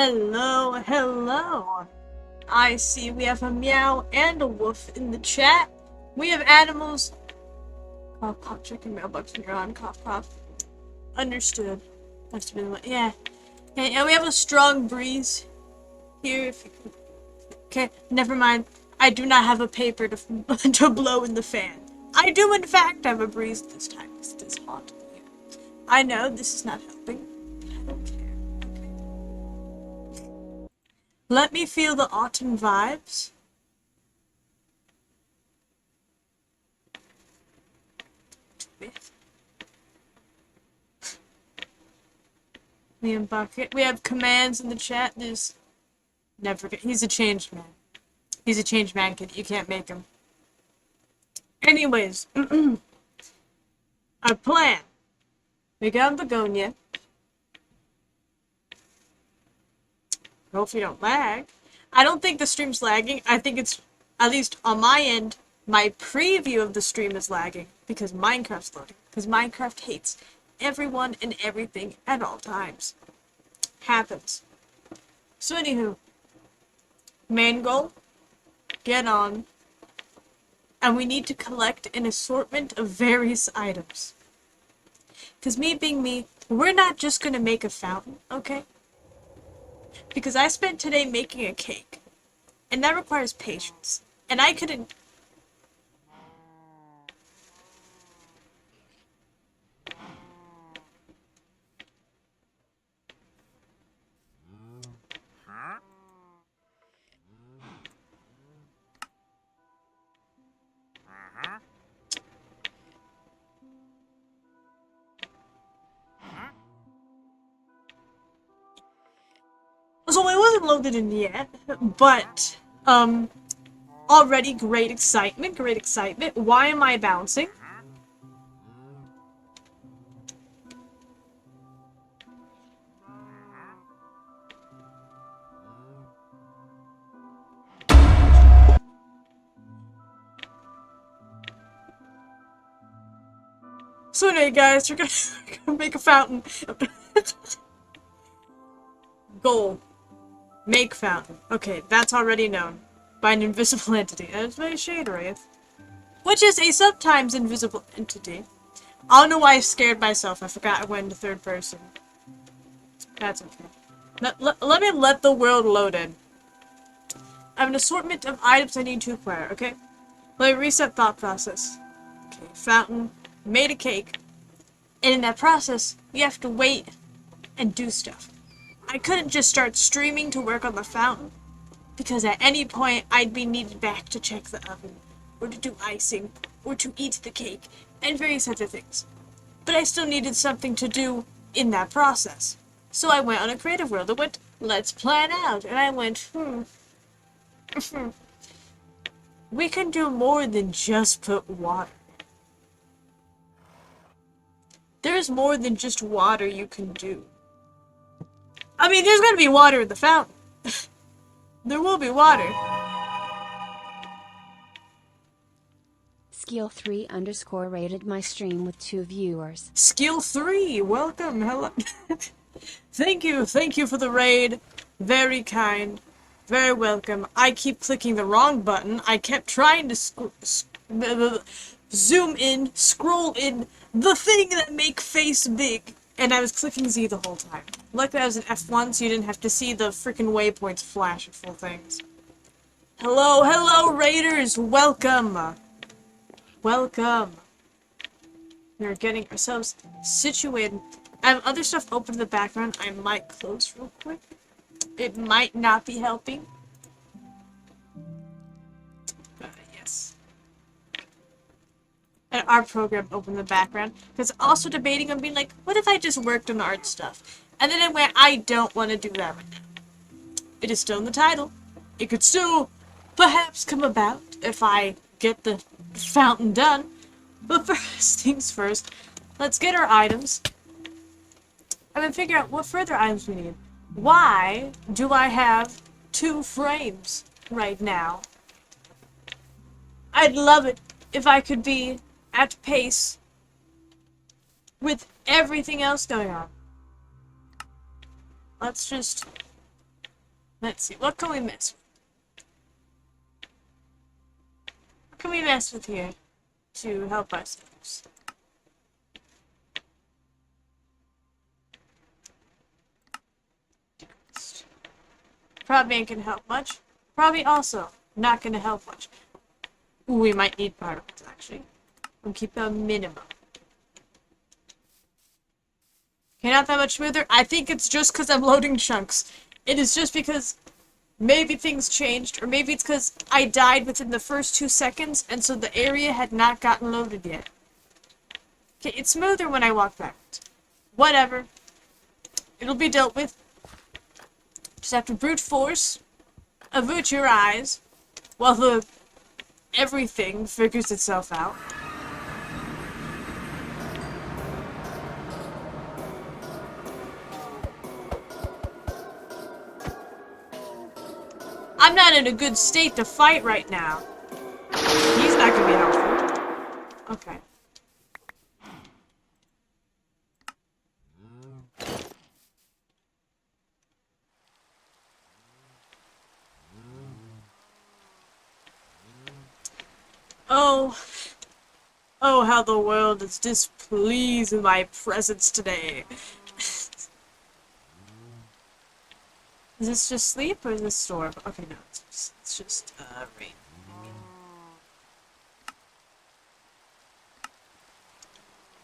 Hello, hello. I see we have a meow and a woof in the chat. We have animals. Cough, cough, chicken mailbox when you're on. Cough, cough. Understood. Must have been, yeah. Okay, and we have a strong breeze here. If you can. Okay, never mind. I do not have a paper to, to blow in the fan. I do, in fact, have a breeze this time because it is hot in here. I know this is not helping. I don't care. Let me feel the autumn vibes. Me and Bucket. We have commands in the chat. There's never. He's a changed man. He's a changed man, kid. You can't make him. Anyways, our plan. We got Begonia. Hopefully you don't lag. I don't think the stream's lagging. I think it's, at least on my end, my preview of the stream is lagging because Minecraft's loading. Because Minecraft hates everyone and everything at all times. Happens. So anywho, main goal, get on, and we need to collect an assortment of various items. Because me being me, we're not just gonna make a fountain, okay? Because I spent today making a cake, and that requires patience, and I couldn't. So it wasn't loaded in yet, but, already great excitement, great excitement. Why am I bouncing? So anyway, guys, we're gonna make a fountain. Goal. Make fountain. Okay, that's already known. By an invisible entity. That's by Shade Wraith. Which is a sometimes invisible entity. I don't know why I scared myself. I forgot I went into third person. That's okay. Let me let the world load in. I have an assortment of items I need to acquire, okay? Let me reset thought process. Okay, fountain. Made a cake. And in that process, you have to wait and do stuff. I couldn't just start streaming to work on the fountain, because at any point I'd be needed back to check the oven, or to do icing, or to eat the cake, and various other things. But I still needed something to do in that process. So I went on a creative world. I went, let's plan out. And I went, we can do more than just put water. There's more than just water you can do. I mean, there's gonna be water in the fountain. There will be water. Skill3_ rated my stream with 2 viewers. Skill3, welcome, hello. Thank you for the raid. Very kind, very welcome. I keep clicking the wrong button. I kept trying to zoom in, scroll in, the thing that make face big. And I was clicking Z the whole time. Luckily I was in F1 so you didn't have to see the freaking waypoints flash at full things. Hello raiders! Welcome! Welcome! We're getting ourselves situated. I have other stuff open in the background I might close real quick. It might not be helping. Yes. And our program open in the background. Because also debating on being like, what if I just worked on art stuff? And then I went, I don't want to do that right now. It is still in the title. It could still perhaps come about if I get the fountain done. But first things first, let's get our items. And then figure out what further items we need. Why do I have 2 frames right now? I'd love it if I could be at pace with everything else going on. Let's just Let's see, what can we mess with? What can we mess with here to help ourselves? Probably ain't gonna help much. Probably also not gonna help much. Ooh, we might need particles, actually. We'll keep a minimum. Okay, not that much smoother. I think it's just because I'm loading chunks. It is just because maybe things changed, or maybe it's because I died within the first 2 seconds, and so the area had not gotten loaded yet. Okay, it's smoother when I walk backwards. Whatever. It'll be dealt with. Just have to brute force, avert your eyes, while the everything figures itself out. I'm not in a good state to fight right now. He's not gonna be helpful. Okay. Oh. Oh, how the world is displeased with my presence today. Is this just sleep or is this storm? Okay, no, it's just rain.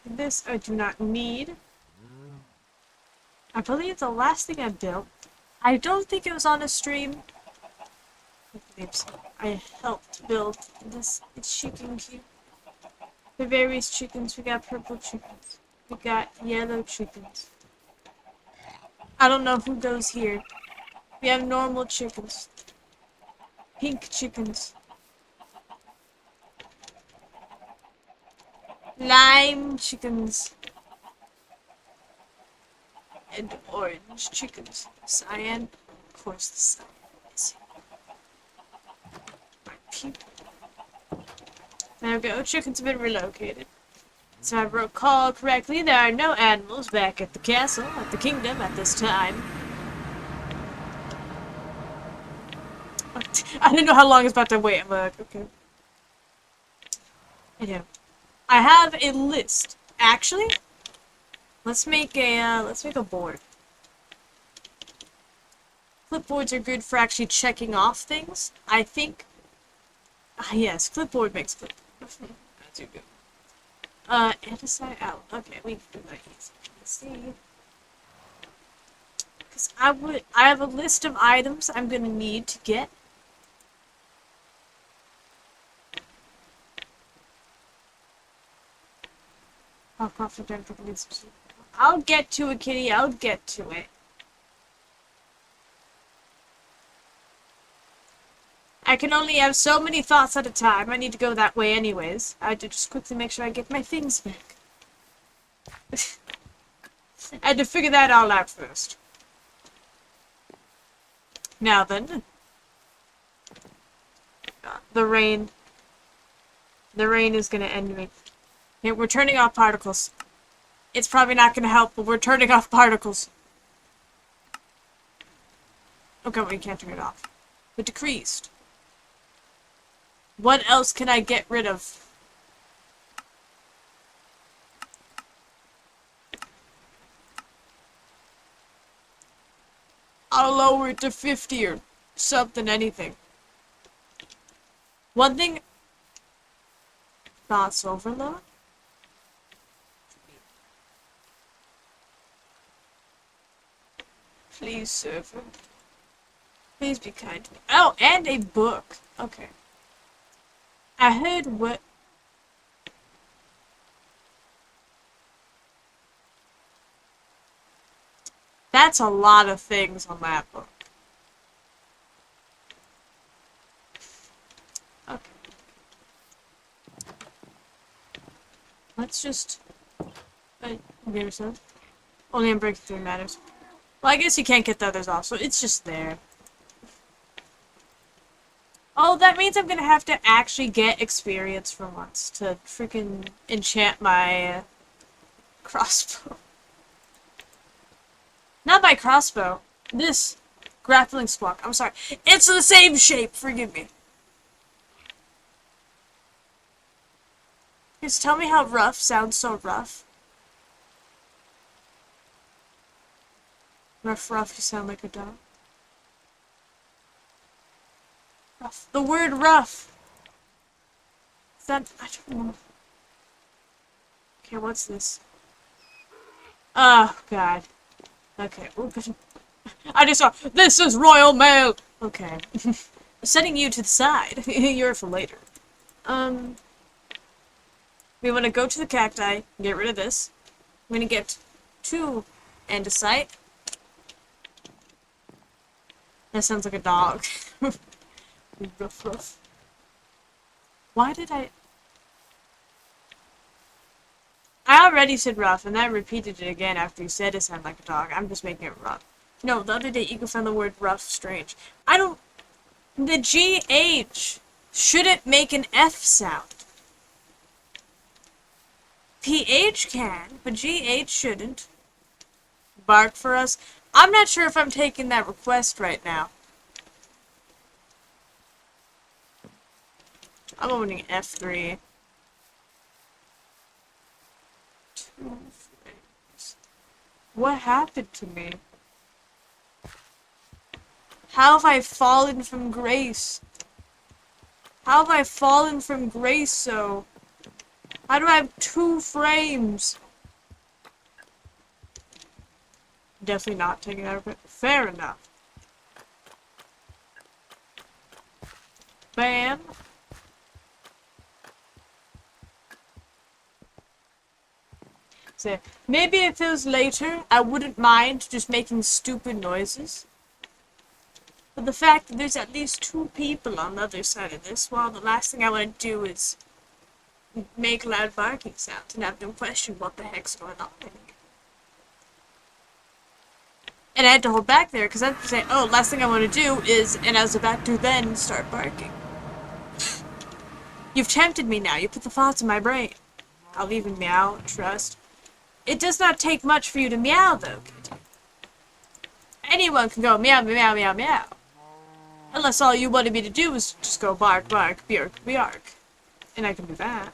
This I do not need. I believe the last thing I built, I don't think it was on a stream. I believe so. I helped build this chicken coop. The various chickens, we got purple chickens. We got yellow chickens. I don't know who goes here. We have normal chickens. Pink chickens. Lime chickens. And orange chickens. Cyan. Of course the cyan is here. My people. There we go. Chickens have been relocated. So if I recall correctly, there are no animals back at the castle, at the kingdom at this time. I didn't know how long I was about to wait. I'm like, okay. Anyhow, I have a list. Actually, let's make a board. Clipboards are good for actually checking off things. I think. Yes, clipboard makes clipboard. That's good. And assign out. Okay, we can do that easy. Let's see. Because I have a list of items I'm gonna need to get. I'll get to it, kitty. I'll get to it. I can only have so many thoughts at a time. I need to go that way anyways. I had to just quickly make sure I get my things back. I had to figure that all out first. Now then. The rain. The rain is gonna end me. Yeah, we're turning off particles. It's probably not gonna help, but we're turning off particles. Okay, well, you can't turn it off. But decreased. What else can I get rid of? I'll lower it to 50 or something, anything. One thing... Thoughts overload? Please, server. Please be kind to me. Oh, and a book. Okay. I heard what... That's a lot of things on that book. Okay. Let's just... give some. Only on breakthrough matters. Well, I guess you can't get the others off, so it's just there. Oh, that means I'm gonna have to actually get experience for once to freaking enchant my crossbow. Not my crossbow. This Grappling squawk. I'm sorry. It's the same shape. Forgive me. Just tell me how rough sounds so rough. Rough, rough, you sound like a dog. Rough. The word rough. Is that... I don't know. Okay, what's this? Oh, God. Okay. I just saw... This is Royal Mail! Okay. Setting you to the side. You're for later. We want to go to the cacti, get rid of this. I'm going to get to andesite. That sounds like a dog. Ruff, ruff. Why did I already said rough, and I repeated it again after you said it sounded like a dog. I'm just making it rough. No, the other day Ego found the word rough strange. The GH shouldn't make an F sound. PH can, but GH shouldn't. Bark for us. I'm not sure if I'm taking that request right now. I'm opening F3. 2 frames. What happened to me? How have I fallen from grace? How have I fallen from grace so? How do I have 2 frames? Definitely not taking that request. Fair enough. Bam. So, maybe if it was later, I wouldn't mind just making stupid noises. But the fact that there's at least 2 people on the other side of this, well, the last thing I want to do is make loud barking sounds and have them question what the heck's going on in here. And I had to hold back there because I had to say, oh, last thing I want to do is, and I was about to then start barking. You've tempted me now. You put the thoughts in my brain. I'll even meow, trust. It does not take much for you to meow, though, Kitty. Anyone can go meow, meow, meow, meow. Unless all you wanted me to do was just go bark, bark, bjark, bjark. And I can do that.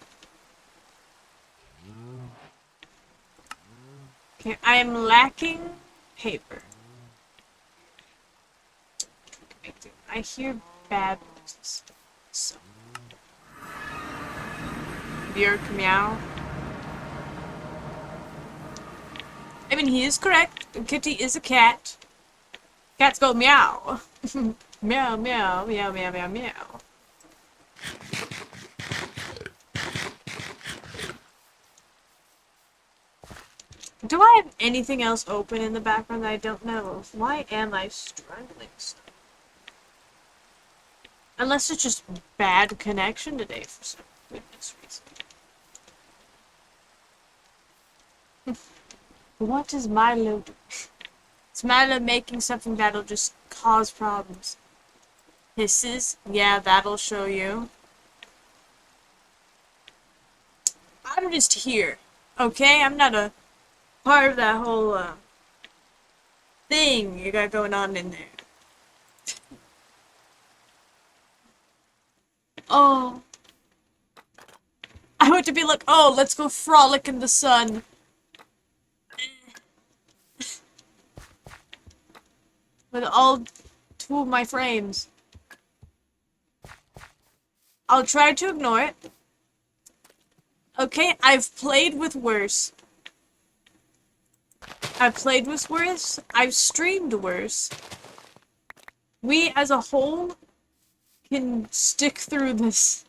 Okay, I am lacking paper. I hear bad noises. So. Bjark, meow. I mean, he is correct. Kitty is a cat. Cats go meow. Meow, meow, meow, meow, meow, meow. Do I have anything else open in the background that I don't know of? Why am I struggling so? Unless it's just bad connection today for some goodness reason. What is Milo doing? Is Milo making something that'll just cause problems? Hisses? Yeah, that'll show you. I'm just here. Okay? I'm not a part of that whole thing you got going on in there. Oh. I want to be like, oh, let's go frolic in the sun. With all 2 of my frames. I'll try to ignore it. Okay, I've played with worse. I've played with worse. I've streamed worse. We, as a whole, can stick through this.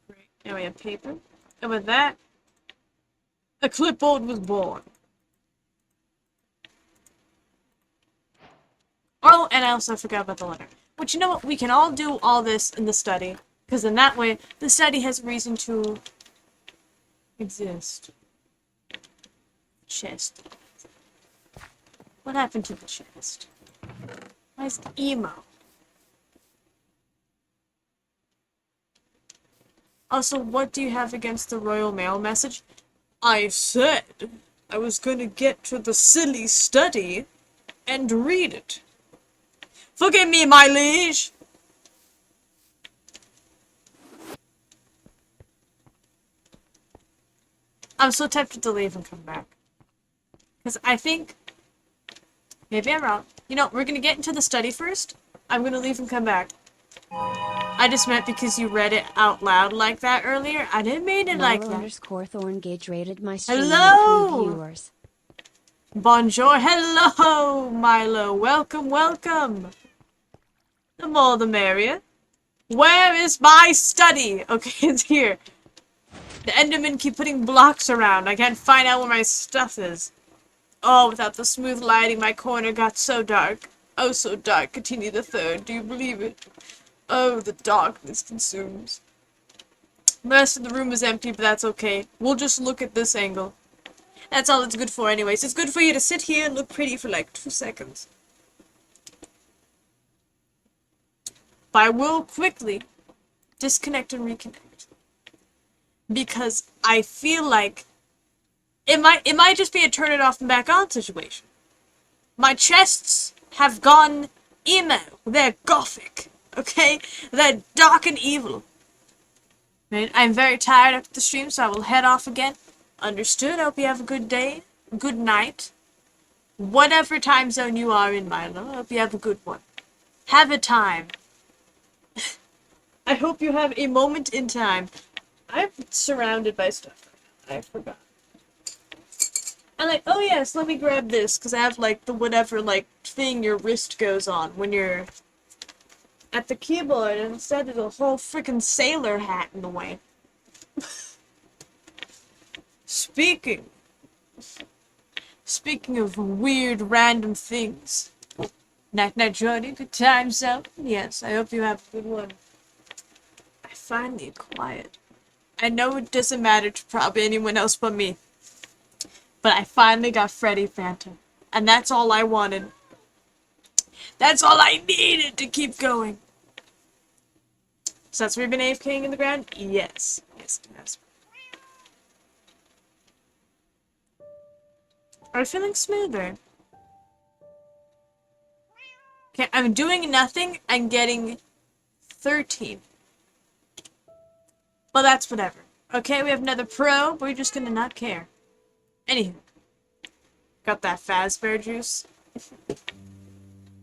Great. Now we have paper. And with that, a clipboard was born. Oh, and I also forgot about the letter. But you know what? We can all do all this in the study. Because in that way, the study has a reason to exist. Chest. What happened to the chest? Why is it emo? Also, what do you have against the Royal Mail message? I said I was going to get to the silly study and read it. Forgive me, my liege! I'm so tempted to leave and come back. Because I think... Maybe I'm wrong. You know, we're gonna get into the study first. I'm gonna leave and come back. I just meant because you read it out loud like that earlier. I didn't mean it like that. _Thorngage rated my stream with 3 Hello! viewers. Bonjour. Hello, Milo. Welcome, welcome. The more the merrier. Where is my study? Okay, it's here. The Endermen keep putting blocks around. I can't find out where my stuff is. Oh, without the smooth lighting, my corner got so dark. Oh, so dark. Continue the third. Do you believe it? Oh, the darkness consumes. The rest of the room is empty, but that's okay. We'll just look at this angle. That's all it's good for anyways. It's good for you to sit here and look pretty for like 2 seconds. But I will quickly disconnect and reconnect. Because I feel like it might just be a turn it off and back on situation. My chests have gone emo. They're gothic. Okay? They're dark and evil. Right? I'm very tired after the stream, so I will head off again. Understood. I hope you have a good day. Good night. Whatever time zone you are in, Milo. I hope you have a good one. Have a time. I hope you have a moment in time. I'm surrounded by stuff right now. I forgot. I'm like, oh yes, let me grab this, because I have, like, the whatever, like, thing your wrist goes on when you're at the keyboard, and instead there's a whole freaking sailor hat in the way. Speaking of weird, random things. Night, Jordy, good times out. Yes, I hope you have a good one. I finally quiet. I know it doesn't matter to probably anyone else but me. But I finally got Freddy Phantom. And that's all I wanted. That's all I needed to keep going. So that's where you've been AFKing in the ground? Yes. Yes, it has. Are you feeling smoother? Okay, I'm doing nothing and getting 13. Well, that's whatever. Okay, we have another pro, but we're just gonna not care. Anywho. Got that Fazbear juice.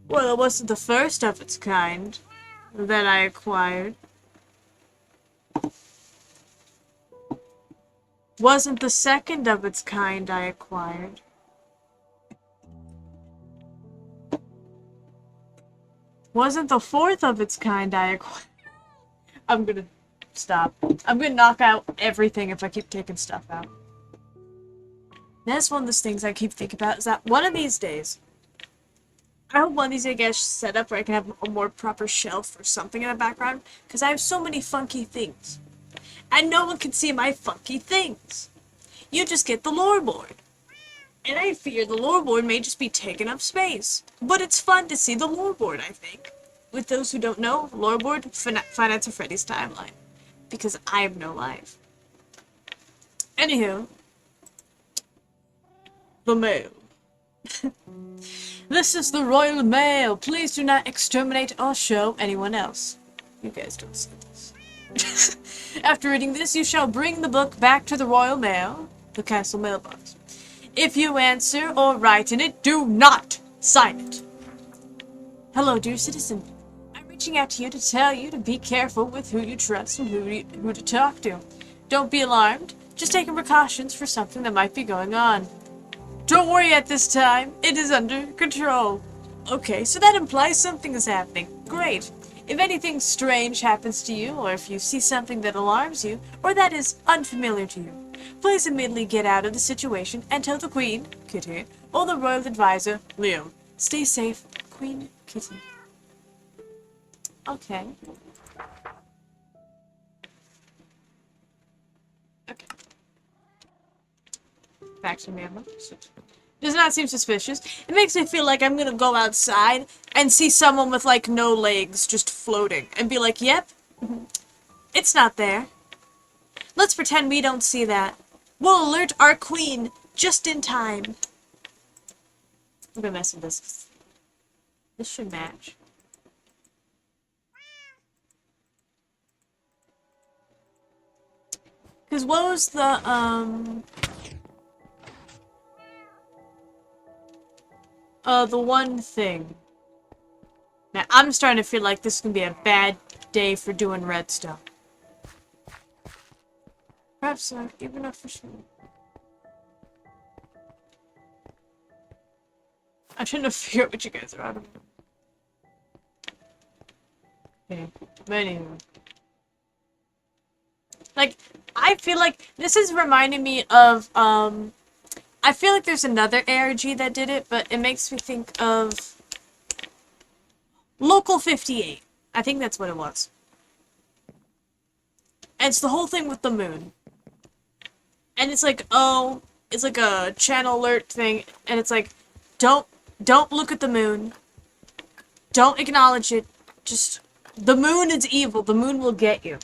Well, it wasn't the first of its kind that I acquired. Wasn't the second of its kind I acquired. Wasn't the fourth of its kind I acquired. I'm gonna stop. I'm gonna knock out everything if I keep taking stuff out. That's one of those things I keep thinking about, is that one of these days, I hope one of these days I get set up where I can have a more proper shelf or something in the background, because I have so many funky things. And no one can see my funky things. You just get the lore board. And I fear the lore board may just be taking up space. But it's fun to see the lore board, I think. With those who don't know, lore board, Finance of Freddy's timeline. Because I have no life. Anywho. The mail. This is the Royal Mail. Please do not exterminate or show anyone else. You guys don't see this. After reading this, you shall bring the book back to the Royal Mail, the castle mailbox. If you answer or write in it, do not sign it. Hello, dear citizen. I'm reaching out to you to tell you to be careful with who you trust and who to talk to. Don't be alarmed. Just taking precautions for something that might be going on. Don't worry at this time. It is under control. Okay, so that implies something is happening. Great. If anything strange happens to you, or if you see something that alarms you, or that is unfamiliar to you, please immediately get out of the situation and tell the Queen, Kitty, or the Royal Advisor, Liam. Stay safe, Queen Kitty. Okay. Okay. Back to me. Does not seem suspicious. It makes me feel like I'm gonna go outside and see someone with, like, no legs just floating and be like, yep, it's not there. Let's pretend we don't see that. We'll alert our queen just in time. I'm gonna mess with this. This should match. Because what was the one thing? Man, I'm starting to feel like this is gonna be a bad day for doing redstone. Perhaps even enough for sure. I'm trying to figure out what you guys are out of. Okay, but anyway. Like, I feel like this is reminding me of, I feel like there's another ARG that did it, but it makes me think of Local 58. I think that's what it was. And it's the whole thing with the moon. And it's like, oh, it's like a channel alert thing, and it's like, don't look at the moon. Don't acknowledge it. Just, the moon is evil. The moon will get you.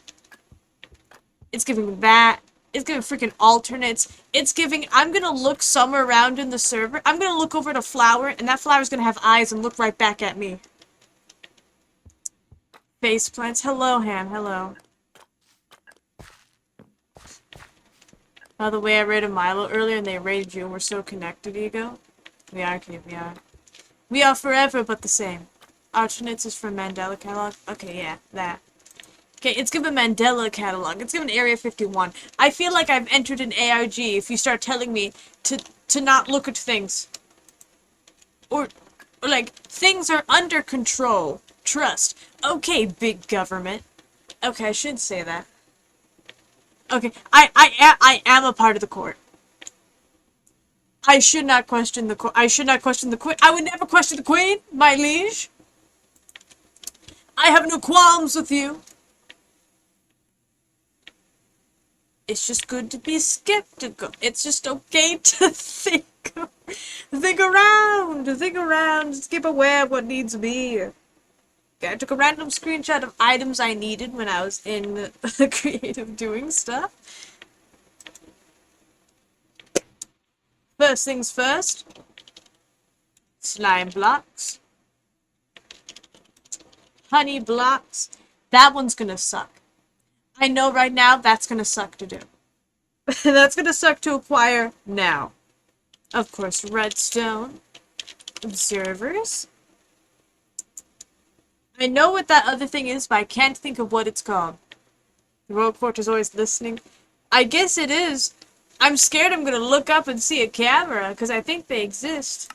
It's giving that. It's giving freaking alternates. It's giving, I'm gonna look somewhere around in the server. I'm gonna look over at a flower, and that flower's gonna have eyes and look right back at me. Face plants. Hello, Ham. Hello. By the way, I rated Milo earlier, and they rated you, and we're so connected, Ego. We are, kid. We are. We are forever but the same. Alternates is from Mandela Catalog. Okay, yeah, that. Okay, it's given Mandela Catalog. It's given Area 51. I feel like I've entered an ARG if you start telling me to not look at things. Or like, things are under control. Trust. Okay, big government. Okay, I should say that. Okay, I am a part of the court. I should not question the court. I should not question the queen. I would never question the queen, my liege. I have no qualms with you. It's just good to be skeptical. It's just okay to think around, skip aware of what needs to be. I took a random screenshot of items I needed when I was in the creative doing stuff. First things first. Slime blocks. Honey blocks. That one's gonna suck. I know right now that's gonna suck to do. That's gonna suck to acquire now. Of course, redstone. Observers. I know what that other thing is, but I can't think of what it's called. The Royal Court is always listening. I guess it is. I'm scared I'm gonna look up and see a camera, because I think they exist.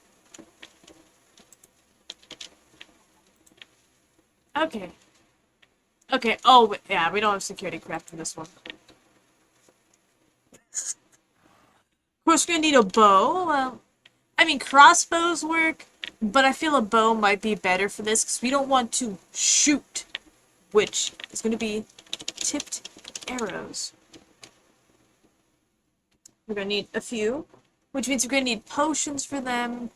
Okay. Okay, oh, yeah, we don't have security craft in this one. Of course, we're gonna need a bow. Well, I mean, crossbows work, but I feel a bow might be better for this, because we don't want to shoot, which is gonna be tipped arrows. We're gonna need a few, which means we're gonna need potions for them.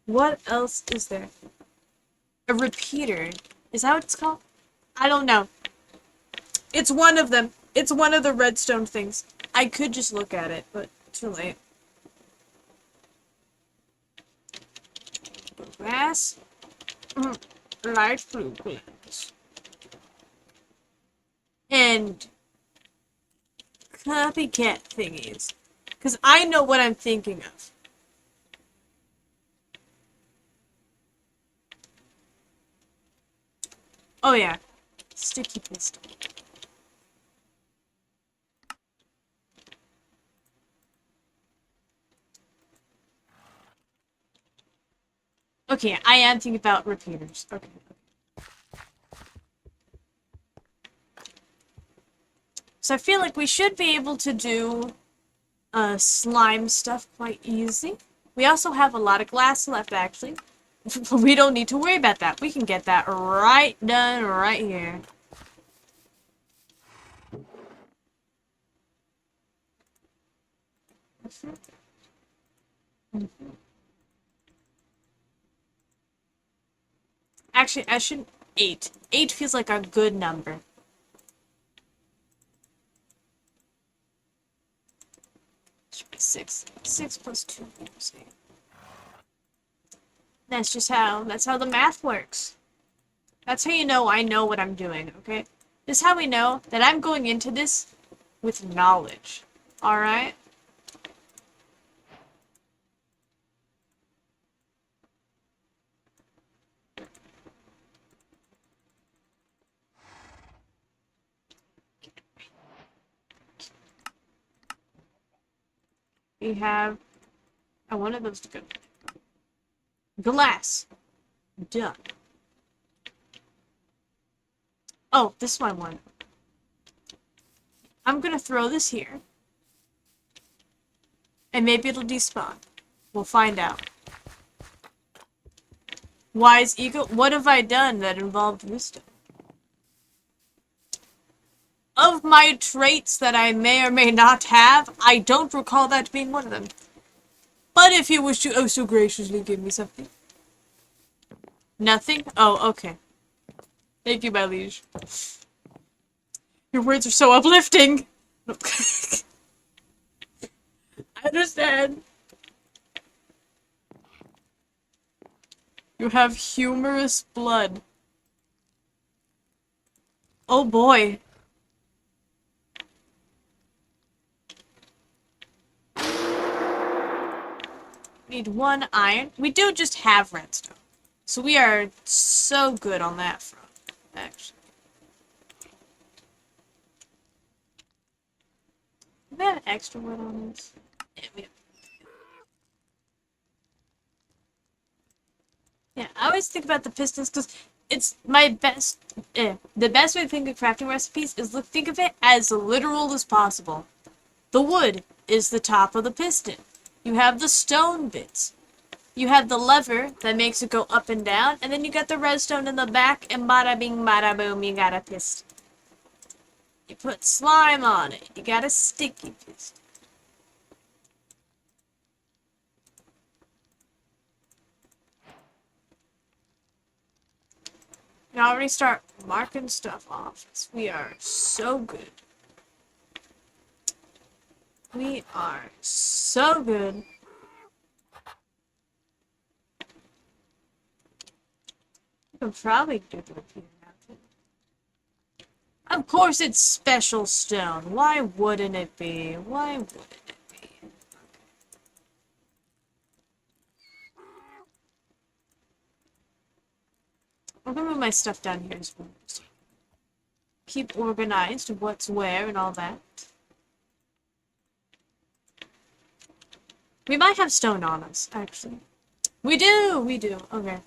What else is there? A repeater. Is that what it's called? I don't know. It's one of them. It's one of the redstone things. I could just look at it, but too late. Grass. Light blue, please. And copycat thingies. Because I know what I'm thinking of. Oh yeah, sticky pistol. Okay, I am thinking about repeaters. Okay. So I feel like we should be able to do slime stuff quite easy. We also have a lot of glass left, actually. We don't need to worry about that. We can get that right done right here. Actually, I should 8. 8 feels like a good number. 6. 6 plus 2 equals 8. That's how the math works. That's how you know I know what I'm doing, okay? This is how we know that I'm going into this with knowledge. Alright? We have... I wanted those to go. Glass. Duh. Oh, this one I want. I'm gonna throw this here. And maybe it'll despawn. We'll find out. Wise ego? What have I done that involved wisdom? Of my traits that I may or may not have, I don't recall that being one of them. But if you wish to oh so graciously give me something. Nothing? Oh, okay. Thank you, my liege. Your words are so uplifting! I understand. You have humorous blood. Oh boy. Need 1 iron. We do just have redstone. So we are so good on that front, actually. Do we have extra wood on this? Yeah, we have. Yeah, I always think about the pistons because it's my best. The best way to think of crafting recipes is think of it as literal as possible. The wood is the top of the piston. You have the stone bits. You have the lever that makes it go up and down, and then you got the redstone in the back, and bada bing, bada boom, you got a piston. You put slime on it, you got a sticky piston. You already start marking stuff off. We are so good. We are so good. You can probably do the repeater now. Of course it's special stone. Why wouldn't it be? Why wouldn't it be? I'm gonna move my stuff down here as well. Keep organized what's where and all that. We might have stone on us, actually. We do! We do. Okay.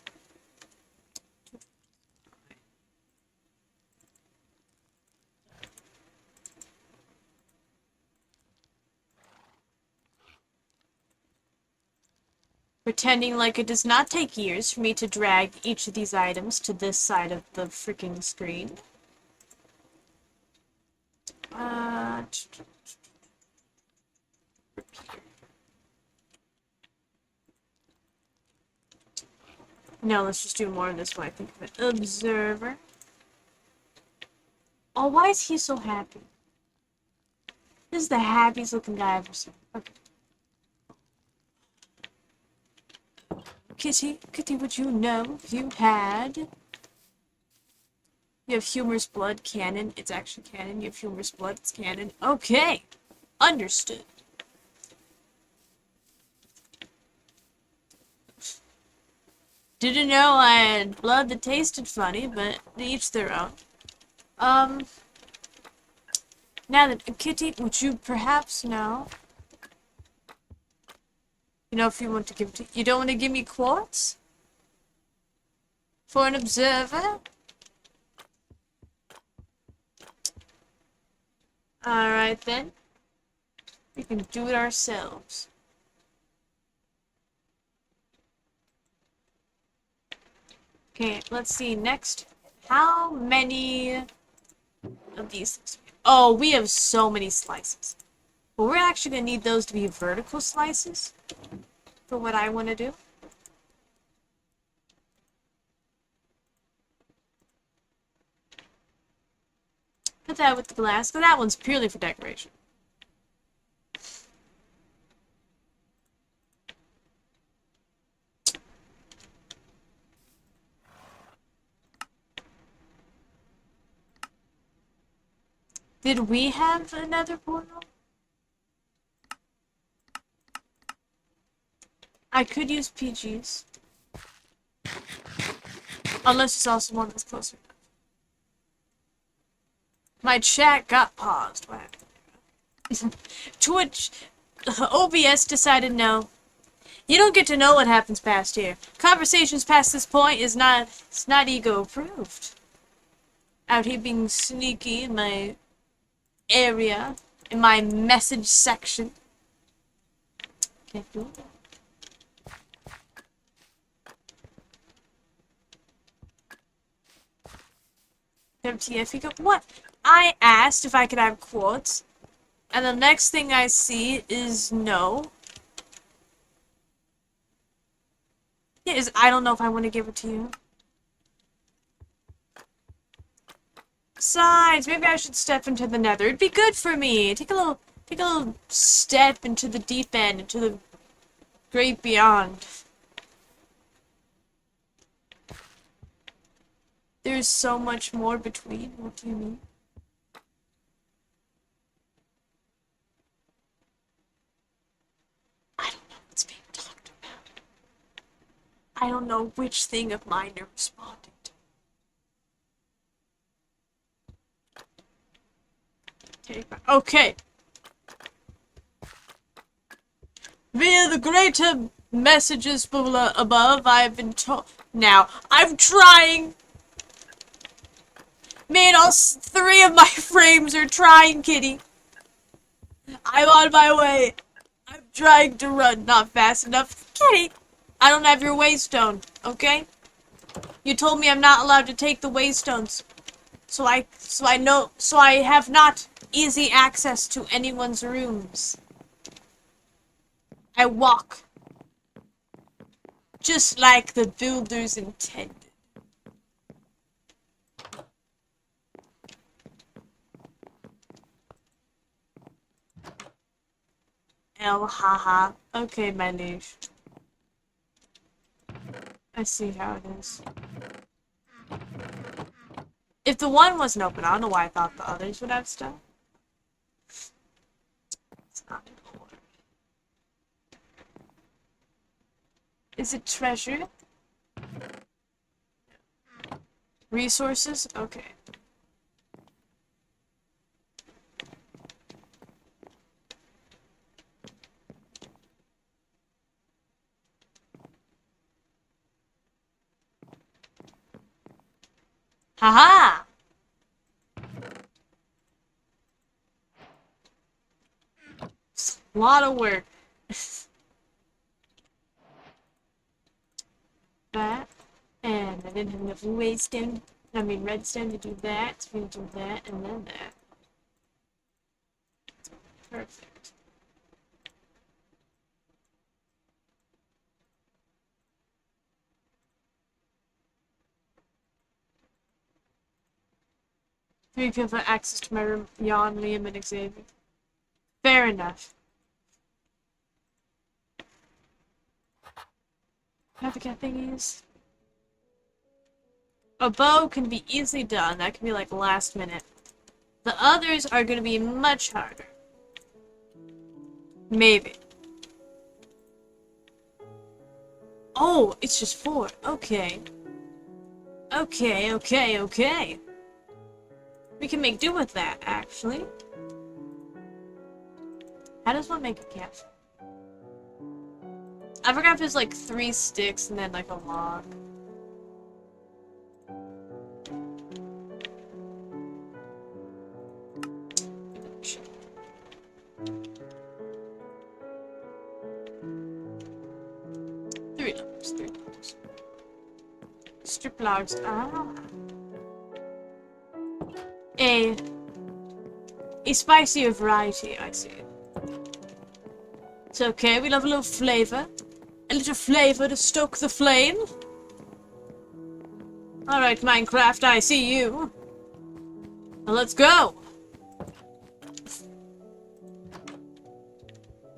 Pretending like it does not take years for me to drag each of these items to this side of the freaking screen. No, let's just do more of this way I think of it. Observer. Oh, why is he so happy? This is the happiest looking guy I've ever seen. Okay. Kitty, would you know if you had... You have humorous blood, canon. It's actually canon. You have humorous blood, it's canon. Okay. Understood. Didn't know I had blood that tasted funny, but to each their own. Now then, Kitty, would you perhaps know? You know, if you want to give it to... You don't want to give me quartz? For an observer? Alright then. We can do it ourselves. Okay, let's see. Next. How many of these things? Oh, we have so many slices. But we're actually going to need those to be vertical slices for what I want to do. Put that with the glass, because that one's purely for decoration. Did we have another portal? I could use PGs. Unless it's also one that's closer. My chat got paused. What happened? Twitch, OBS decided no. You don't get to know what happens past here. Conversations past this point it's not ego approved. Out here being sneaky in my area, in my message section. Can't do it. WTF, you go, what? I asked if I could have quartz, and the next thing I see is no. I don't know if I want to give it to you. Besides, maybe I should step into the nether. It'd be good for me. Take a little step into the deep end, into the great beyond. There's so much more between. What do you mean? I don't know what's being talked about. I don't know which thing of mine you're responding to. Okay. Via the greater messages above, I have been told. Now, I'm trying. Me and all 3 of my frames are trying, kitty. I'm on my way. I'm trying to run, not fast enough. Kitty, I don't have your waystone, okay? You told me I'm not allowed to take the waystones. So I have not easy access to anyone's rooms. I walk. Just like the builders intended. Haha. Okay, my liege. I see how it is. If the one wasn't open, I don't know why I thought the others would have stuff. It's not important. Is it treasure? Resources? Okay. Haha! It's a lot of work. That. And I didn't have enough redstone to do that. So we're gonna do that and then that. Perfect. Three people have access to my room. Jan, Liam, and Xavier. Fair enough. Copycat thingies. A bow can be easily done. That can be like last minute. The others are going to be much harder. Maybe. Oh, it's just 4. Okay. Okay. We can make do with that, actually. How does one make a campfire? I forgot if it's like 3 sticks and then like a log. Three levels. Strip logs. Ah. A spicier variety, I see. It's okay, we love a little flavor. A little flavor to stoke the flame. Alright, Minecraft, I see you. Now let's go.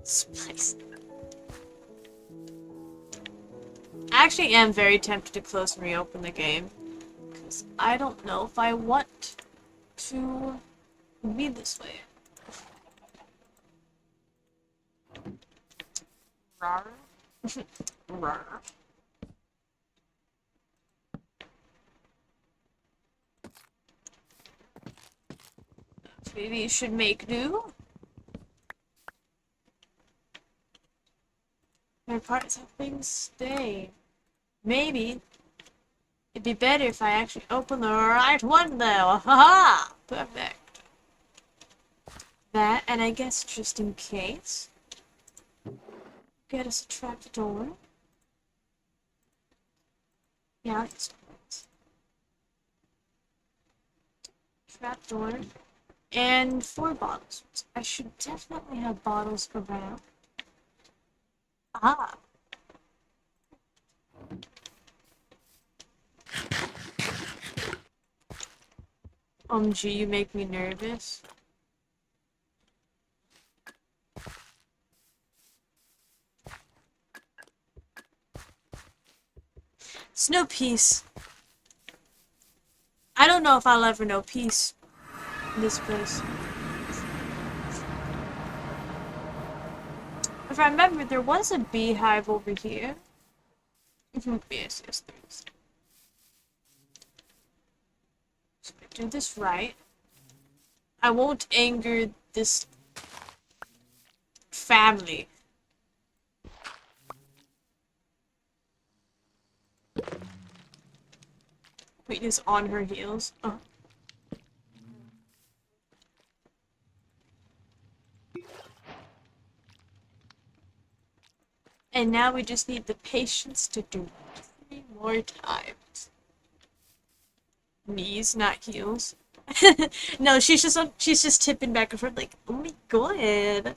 Spice. I actually am very tempted to close and reopen the game. Because I don't know if I want to Be this way. Rawr. Rawr. Maybe you should make do. My parts how things stay. Maybe it'd be better if I actually open the right one though. Haha! Perfect. That, and I guess just in case, get us a trapdoor. Yeah, it's trapdoor. And 4 bottles. I should definitely have bottles around. Ah. Gee, you make me nervous. It's no peace. I don't know if I'll ever know peace in this place. If I remember, there was a beehive over here. Yes, there is. So I do this right. I won't anger this family. Queen is on her heels. Oh. And now we just need the patience to do it 3 more times. Knees, not heels. No, she's just tipping back and forth like, oh my god.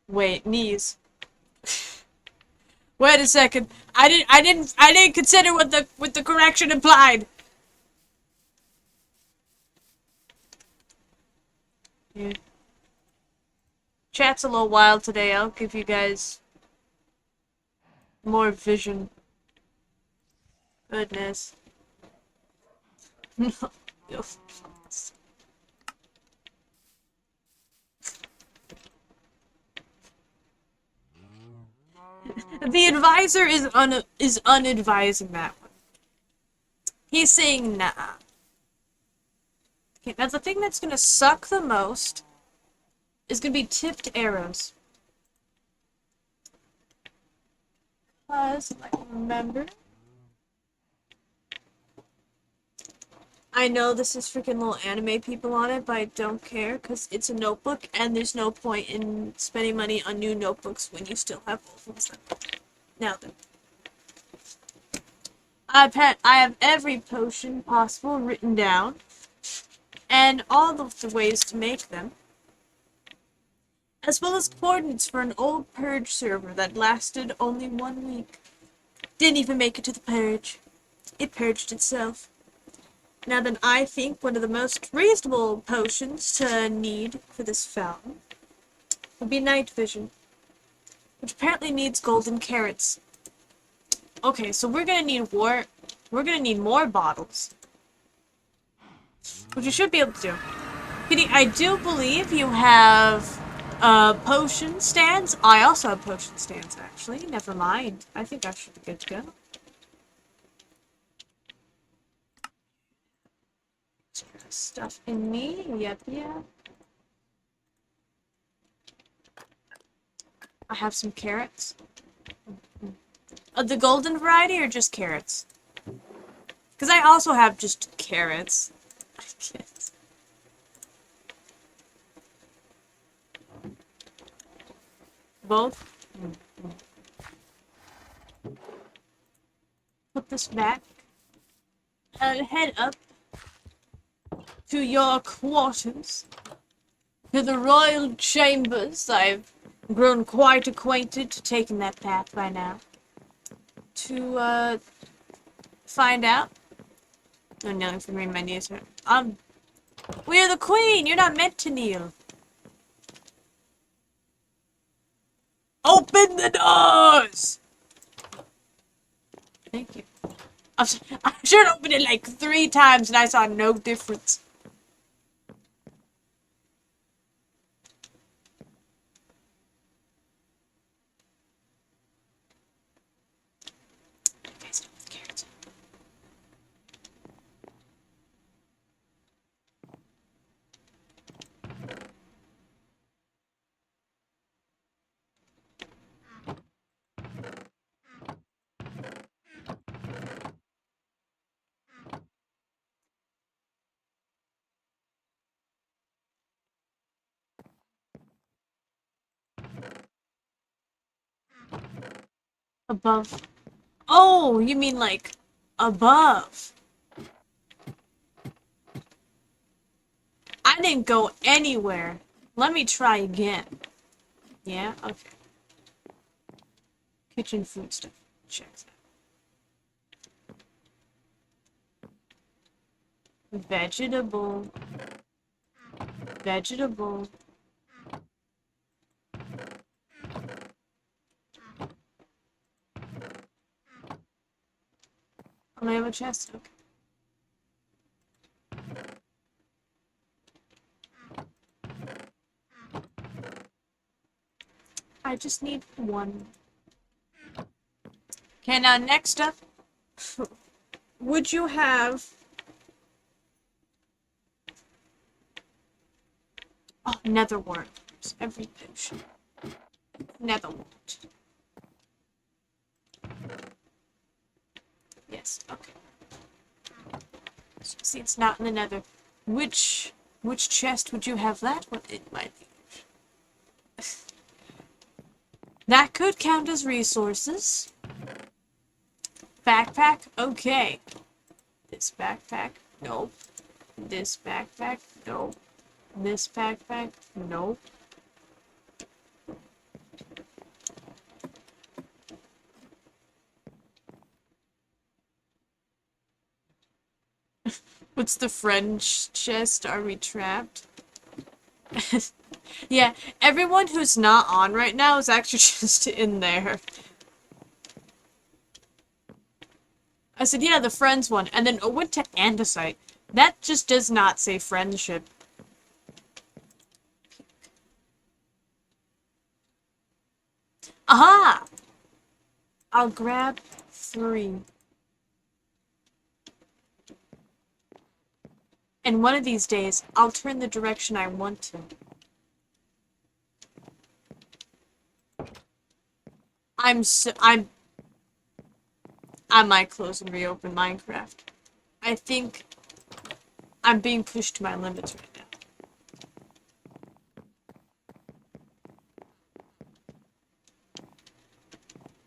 Wait, knees. Wait a second. I didn't consider what the correction implied. Yeah. Chat's a little wild today. I'll give you guys more vision. Goodness. The advisor is unadvising that one. He's saying nah. Okay, now the thing that's gonna suck the most is gonna be tipped arrows. Because, I remember. I know this is freaking little anime people on it, but I don't care because it's a notebook and there's no point in spending money on new notebooks when you still have old ones. Now then. I have every potion possible written down and all of the ways to make them, as well as coordinates for an old purge server that lasted only 1 week. Didn't even make it to the purge. It purged itself. Now then, I think one of the most reasonable potions to need for this fountain would be night vision, which apparently needs golden carrots. Okay, so we're gonna need more bottles, which you should be able to do. Kitty, I do believe you have potion stands. I also have potion stands, actually. Never mind. I think I should be good to go. Stuff in me. Yep. I have some carrots. Of the golden variety or just carrots? Because I also have just carrots. I guess. Both? Put this back. Head up to your quarters. To the royal chambers. I've grown quite acquainted to taking that path by now. To, find out. No kneeling for me, my knees hurt. We're the queen! You're not meant to kneel. Open the doors! Thank you. I should open it like 3 times and I saw no difference. Above. Oh, you mean like above. I didn't go anywhere. Let me try again. Yeah? Okay. Kitchen food stuff. Check that. Vegetable. Vegetable. Oh, I have a chest. Okay. I just need one. Okay, now next up, would you have... Oh, nether wart. Every potion. Nether wart. Yes, okay. So, see, it's not in the nether. Which chest would you have that one in, my liege? That could count as resources. Backpack? Okay. This backpack? Nope. This backpack? Nope. This backpack? Nope. What's the French chest? Are we trapped? Yeah, everyone who's not on right now is actually just in there. I said, yeah, the friends one, and then I went to andesite. That just does not say friendship. Aha! I'll grab 3. And one of these days, I'll turn the direction I want to. I might close and reopen Minecraft. I think I'm being pushed to my limits right now.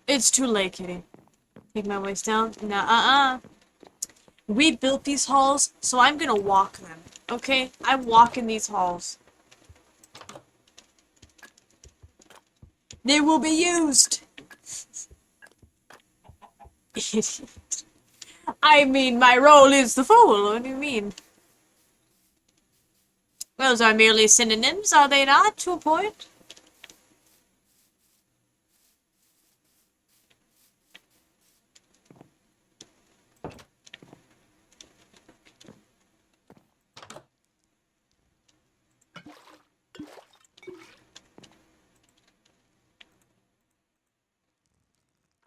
It's too late, kitty. Take my waist down. Nah, We built these halls, so I'm gonna walk them. Okay? I walk in these halls. They will be used! Idiot. I mean, my role is the fool. What do you mean? Those are merely synonyms, are they not, to a point?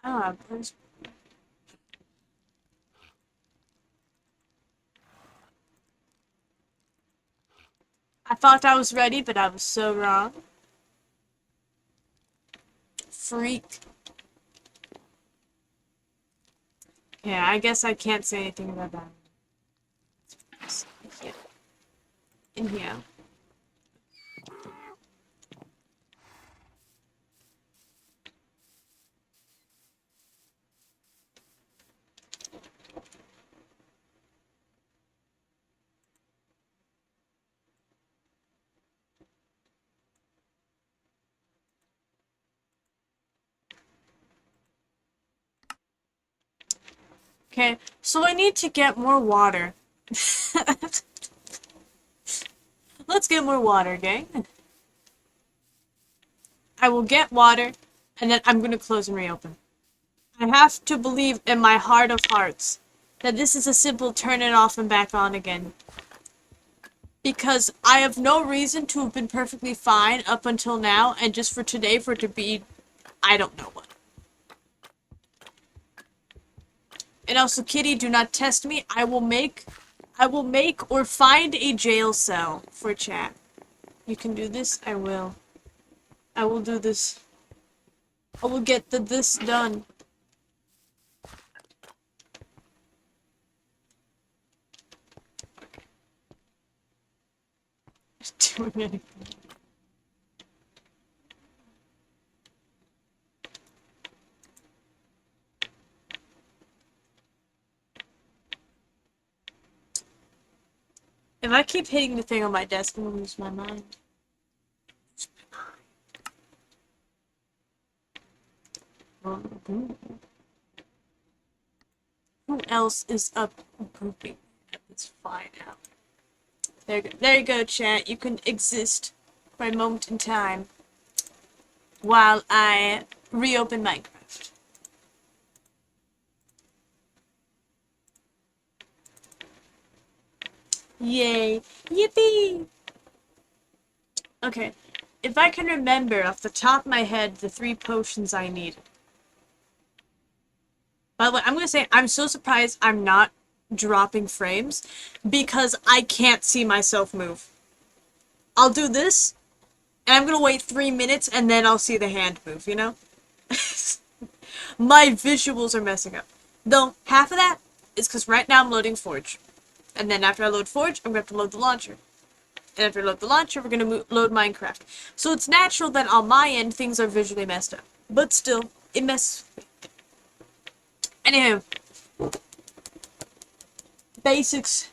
Ah, please. I thought I was ready, but I was so wrong. Freak. Yeah, I guess I can't say anything about that. Yeah. In here. Okay, so I need to get more water. Let's get more water, gang. I will get water, and then I'm gonna close and reopen. I have to believe in my heart of hearts that this is a simple turn it off and back on again. Because I have no reason to have been perfectly fine up until now, and just for today for it to be, I don't know what. And also, Kitty, do not test me. I will make or find a jail cell for chat. You can do this? I will. I will do this. I will get this done. Too many. If I keep hitting the thing on my desk, I'm gonna lose my mind. Who else is up pooping? Let's find out. There you go, chat. You can exist for a moment in time while I reopen Minecraft. Yay! Yippee! Okay, if I can remember off the top of my head the 3 potions I need. By the way, I'm gonna say I'm so surprised I'm not dropping frames because I can't see myself move. I'll do this, and I'm gonna wait 3 minutes, and then I'll see the hand move, you know? My visuals are messing up. Though, half of that is because right now I'm loading Forge. And then after I load Forge, I'm gonna have to load the launcher. And after I load the launcher, we're gonna load Minecraft. So it's natural that on my end, things are visually messed up. But still, it messes with me. Anywho. Basics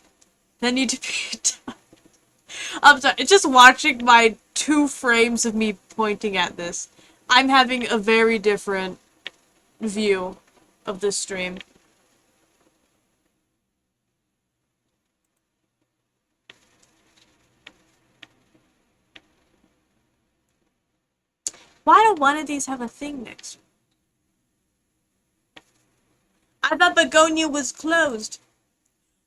that need to be done. I'm sorry, it's just watching my 2 frames of me pointing at this. I'm having a very different view of this stream. Why don't one of these have a thing next to it? I thought Begonia was closed.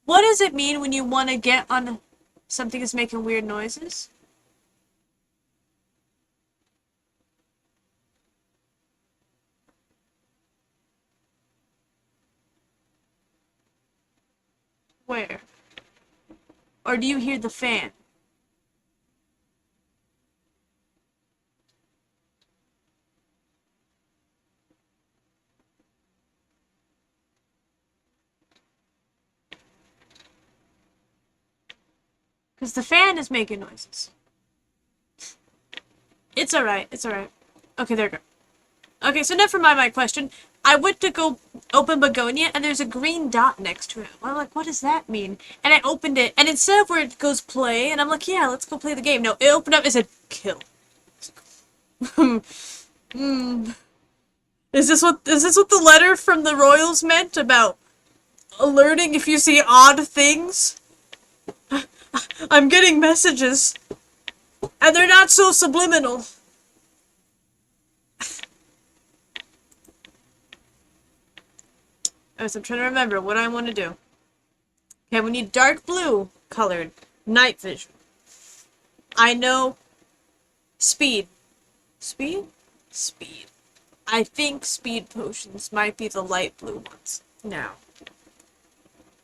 What does it mean when you want to get on something that's making weird noises? Where? Or do you hear the fan? Because the fan is making noises. It's alright, it's alright. Okay, there we go. Okay, so never mind my question. I went to go open Begonia, and there's a green dot next to it. I'm like, what does that mean? And I opened it, and instead of where it goes play, and I'm like, yeah, let's go play the game. No, it opened up, and said, kill. Is this what the letter from the Royals meant about alerting if you see odd things? I'm getting messages. And they're not so subliminal. Alright, so I'm trying to remember what I want to do. Okay, we need dark blue colored night vision. I know speed. Speed? Speed. I think speed potions might be the light blue ones. Now.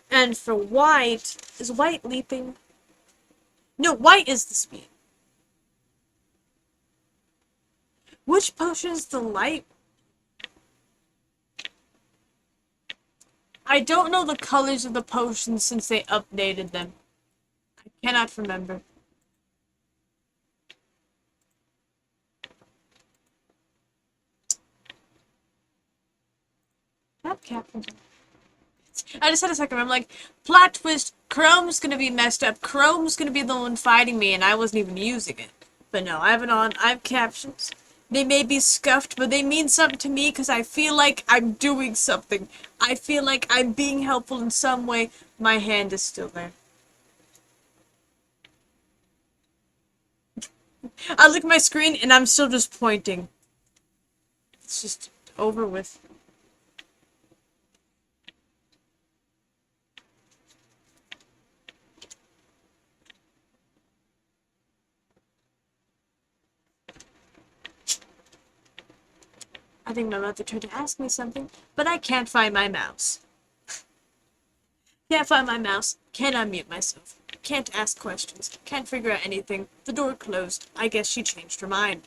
And for white, is white leaping? No, white is the speed. Which potion is the light? I don't know the colors of the potions since they updated them. I cannot remember. That captain. I just had a second. I'm like, plot twist. Chrome's gonna be messed up. Chrome's gonna be the one fighting me, and I wasn't even using it. But no, I have it on. I have captions. They may be scuffed, but they mean something to me because I feel like I'm doing something. I feel like I'm being helpful in some way. My hand is still there. I look at my screen and I'm still just pointing. It's just over with. I think my mother tried to ask me something, but I can't find my mouse. Can't find my mouse. Can't unmute myself. Can't ask questions. Can't figure out anything. The door closed. I guess she changed her mind.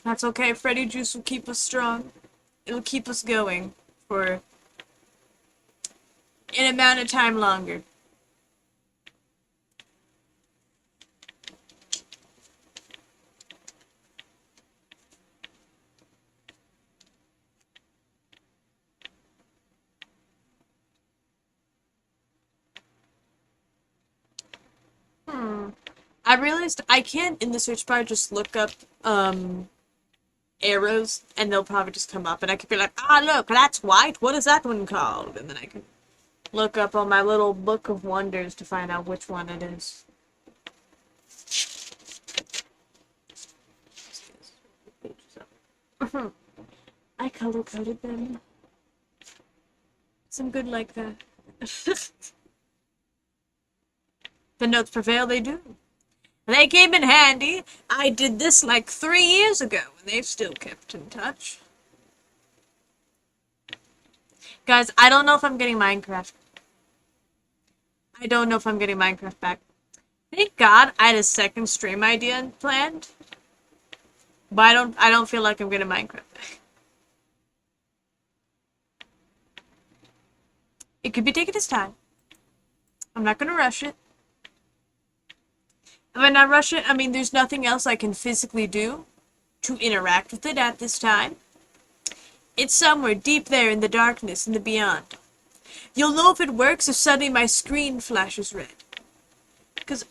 That's okay. Freddy Juice will keep us strong. It'll keep us going for an amount of time longer. I realized I can't in the search bar just look up arrows and they'll probably just come up and I could be like, ah look, that's white, what is that one called? And then I can look up on my little book of wonders to find out which one it is. I color coded them. Some good like that. The notes prevail, they do. They came in handy. I did this like 3 years ago, and they've still kept in touch. Guys, I don't know if I'm getting Minecraft. I don't know if I'm getting Minecraft back. Thank God I had a second stream idea planned. But I don't feel like I'm getting Minecraft back. It could be taking its time. I'm not gonna rush it. If I not rush it, I mean, there's nothing else I can physically do to interact with it at this time. It's somewhere deep there in the darkness, in the beyond. You'll know if it works if suddenly my screen flashes red. Because,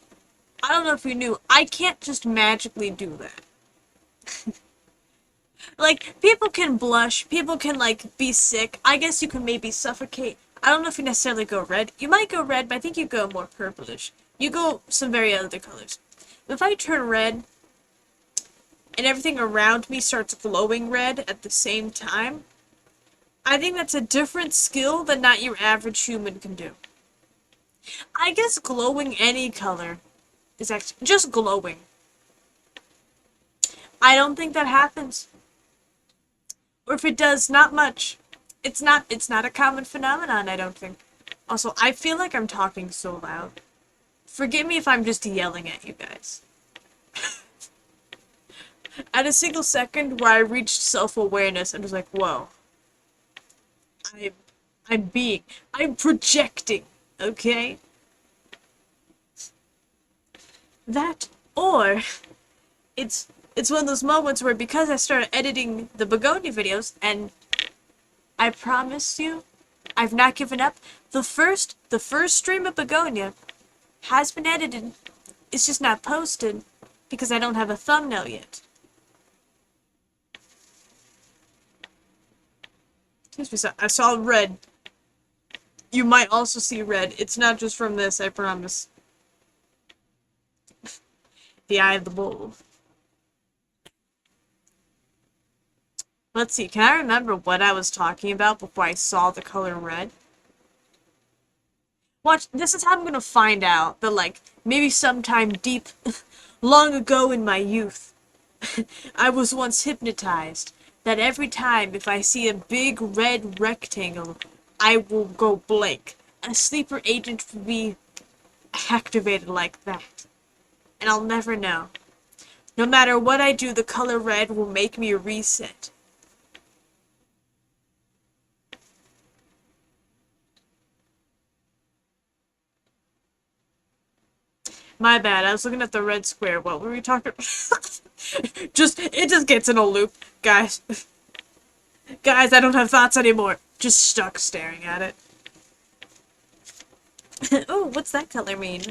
I don't know if you knew, I can't just magically do that. Like, people can blush, people can, like, be sick. I guess you can maybe suffocate. I don't know if you necessarily go red. You might go red, but I think you go more purplish. You go some very other colors. If I turn red, and everything around me starts glowing red at the same time, I think that's a different skill that not your average human can do. I guess glowing any color is actually just glowing. I don't think that happens. Or if it does, not much. It's not a common phenomenon, I don't think. Also, I feel like I'm talking so loud. Forgive me if I'm just yelling at you guys. At a single second where I reached self-awareness, I was like, whoa. I'm projecting, okay? That, or, it's one of those moments where because I started editing the Begonia videos, and I promise you, I've not given up. The first stream of Begonia has been edited. It's just not posted because I don't have a thumbnail yet. Excuse me, I saw red. You might also see red. It's not just from this, I promise. The eye of the bull. Let's see, can I remember what I was talking about before I saw the color red? Watch, this is how I'm gonna find out that, like, maybe sometime deep, long ago in my youth, I was once hypnotized that every time if I see a big red rectangle, I will go blank. A sleeper agent will be activated like that. And I'll never know. No matter what I do, the color red will make me reset. My bad, I was looking at the red square. What were we talking about? It just gets in a loop, guys. Guys, I don't have thoughts anymore. Just stuck staring at it. Oh, what's that color mean?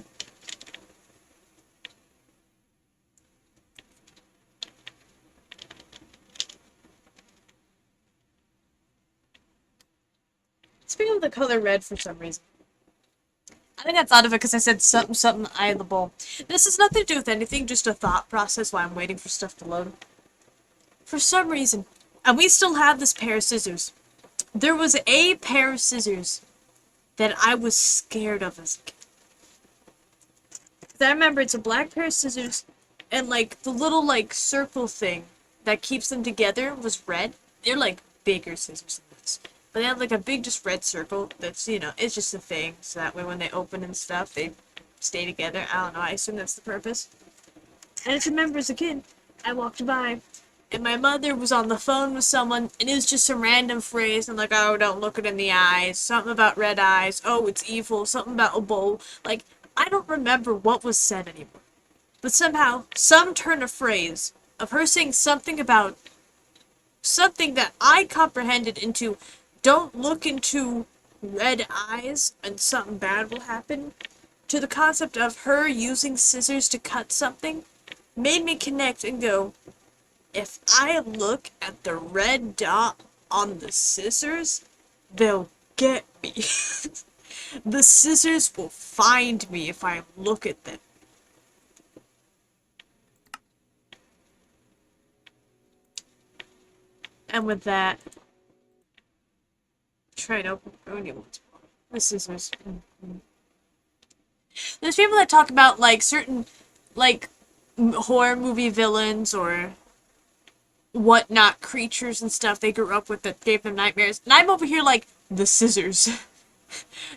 Speaking of the color red for some reason. I think I thought of it because I said something eye of the bull. This has nothing to do with anything, just a thought process while I'm waiting for stuff to load. For some reason, and we still have this pair of scissors. There was a pair of scissors that I was scared of as a kid. I remember it's a black pair of scissors And like the little like circle thing that keeps them together was red. They're like bigger scissors than this. But they have like a big just red circle that's, you know, it's just a thing. So that way when they open and stuff, they stay together. I don't know, I assume that's the purpose. And I just remember as a kid, I walked by and my mother was on the phone with someone and it was just some random phrase and like, oh, don't look it in the eyes, something about red eyes, oh, it's evil, something about a bowl. Like, I don't remember what was said anymore. But somehow, some turn of phrase of her saying something about something that I comprehended into don't look into red eyes and something bad will happen, to the concept of her using scissors to cut something, made me connect and go, if I look at the red dot on the scissors, they'll get me. The scissors will find me if I look at them. And with that, try and open Begonia once more. The scissors. There's people that talk about like certain like horror movie villains or whatnot creatures and stuff they grew up with that gave them nightmares. And I'm over here like the scissors.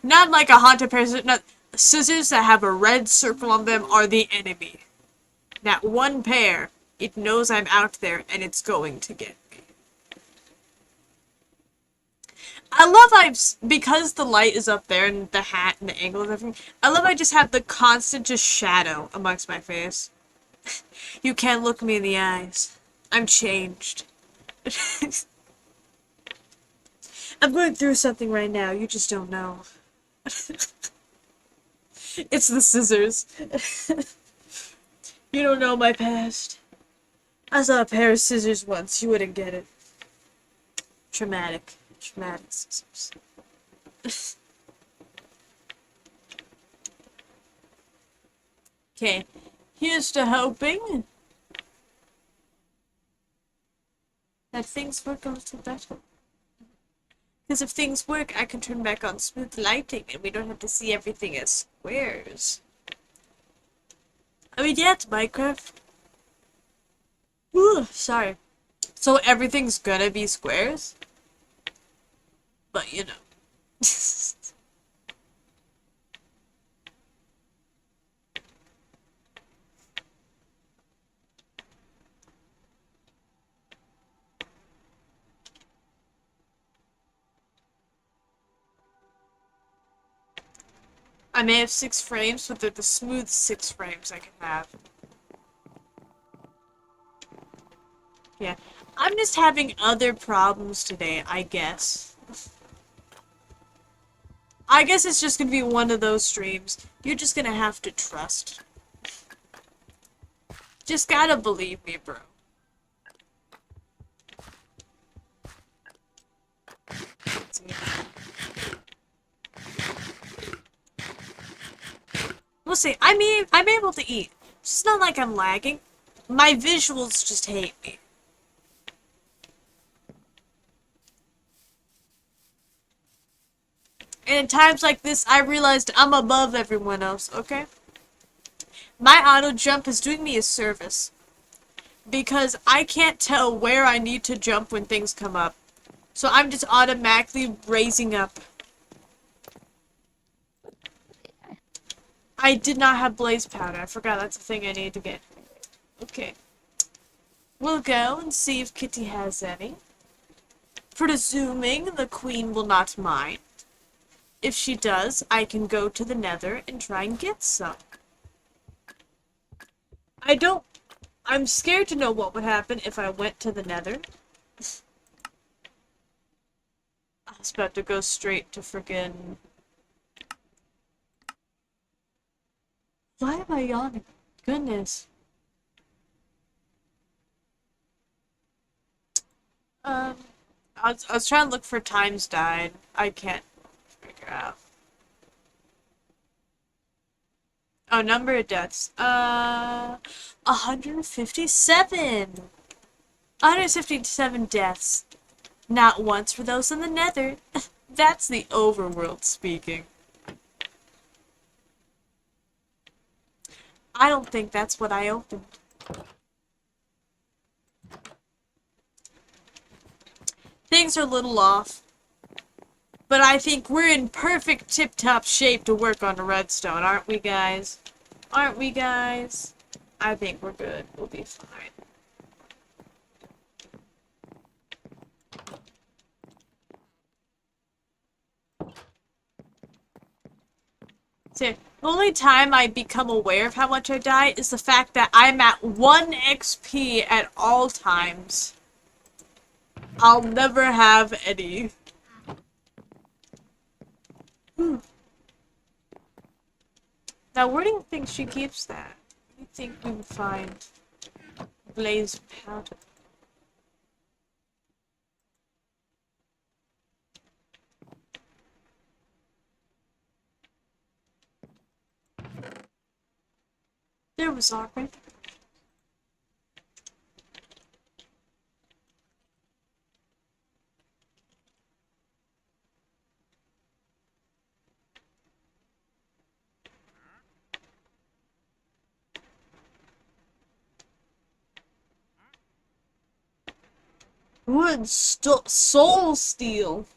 Not like a haunted person, not scissors that have a red circle on them are the enemy. That one pair, it knows I'm out there and it's going to get me. I love because the light is up there and the hat and the angle and everything, I love I just have the constant just shadow amongst my face. You can't look me in the eyes. I'm changed. I'm going through something right now, you just don't know. It's the scissors. You don't know my past. I saw a pair of scissors once, you wouldn't get it. Traumatic. Traumatic scissors. Okay, here's to hoping that things work a little better. Because if things work, I can turn back on smooth lighting and we don't have to see everything as squares. I mean, yeah, it's Minecraft. Ooh, sorry. So everything's gonna be squares? But, you know. I may have 6 frames, but they're the smooth 6 frames I can have. Yeah. I'm just having other problems today, I guess. I guess it's just gonna be one of those streams. You're just gonna have to trust. Just gotta believe me, bro. We'll see. I'm able to eat. It's not like I'm lagging. My visuals just hate me. And in times like this, I realized I'm above everyone else, okay? My auto jump is doing me a service. Because I can't tell where I need to jump when things come up. So I'm just automatically raising up. I did not have blaze powder. I forgot that's a thing I need to get. Okay. We'll go and see if Kitty has any. Presuming the queen will not mind. If she does, I can go to the nether and try and get some. I'm scared to know what would happen if I went to the nether. I was about to go straight to frickin'... Why am I yawning? Goodness. I was trying to look for times died. I can't figure out. Oh, number of deaths. 157! 157 deaths. Not once for those in the nether. That's the overworld speaking. I don't think that's what I opened. Things are a little off. But I think we're in perfect tip-top shape to work on a redstone, aren't we, guys? Aren't we, guys? I think we're good. We'll be fine. See, the only time I become aware of how much I die is the fact that I'm at 1 XP at all times. I'll never have any. Now, where do you think she keeps that? Where do you think we would find glazed powder? There was our right there. Soul steel.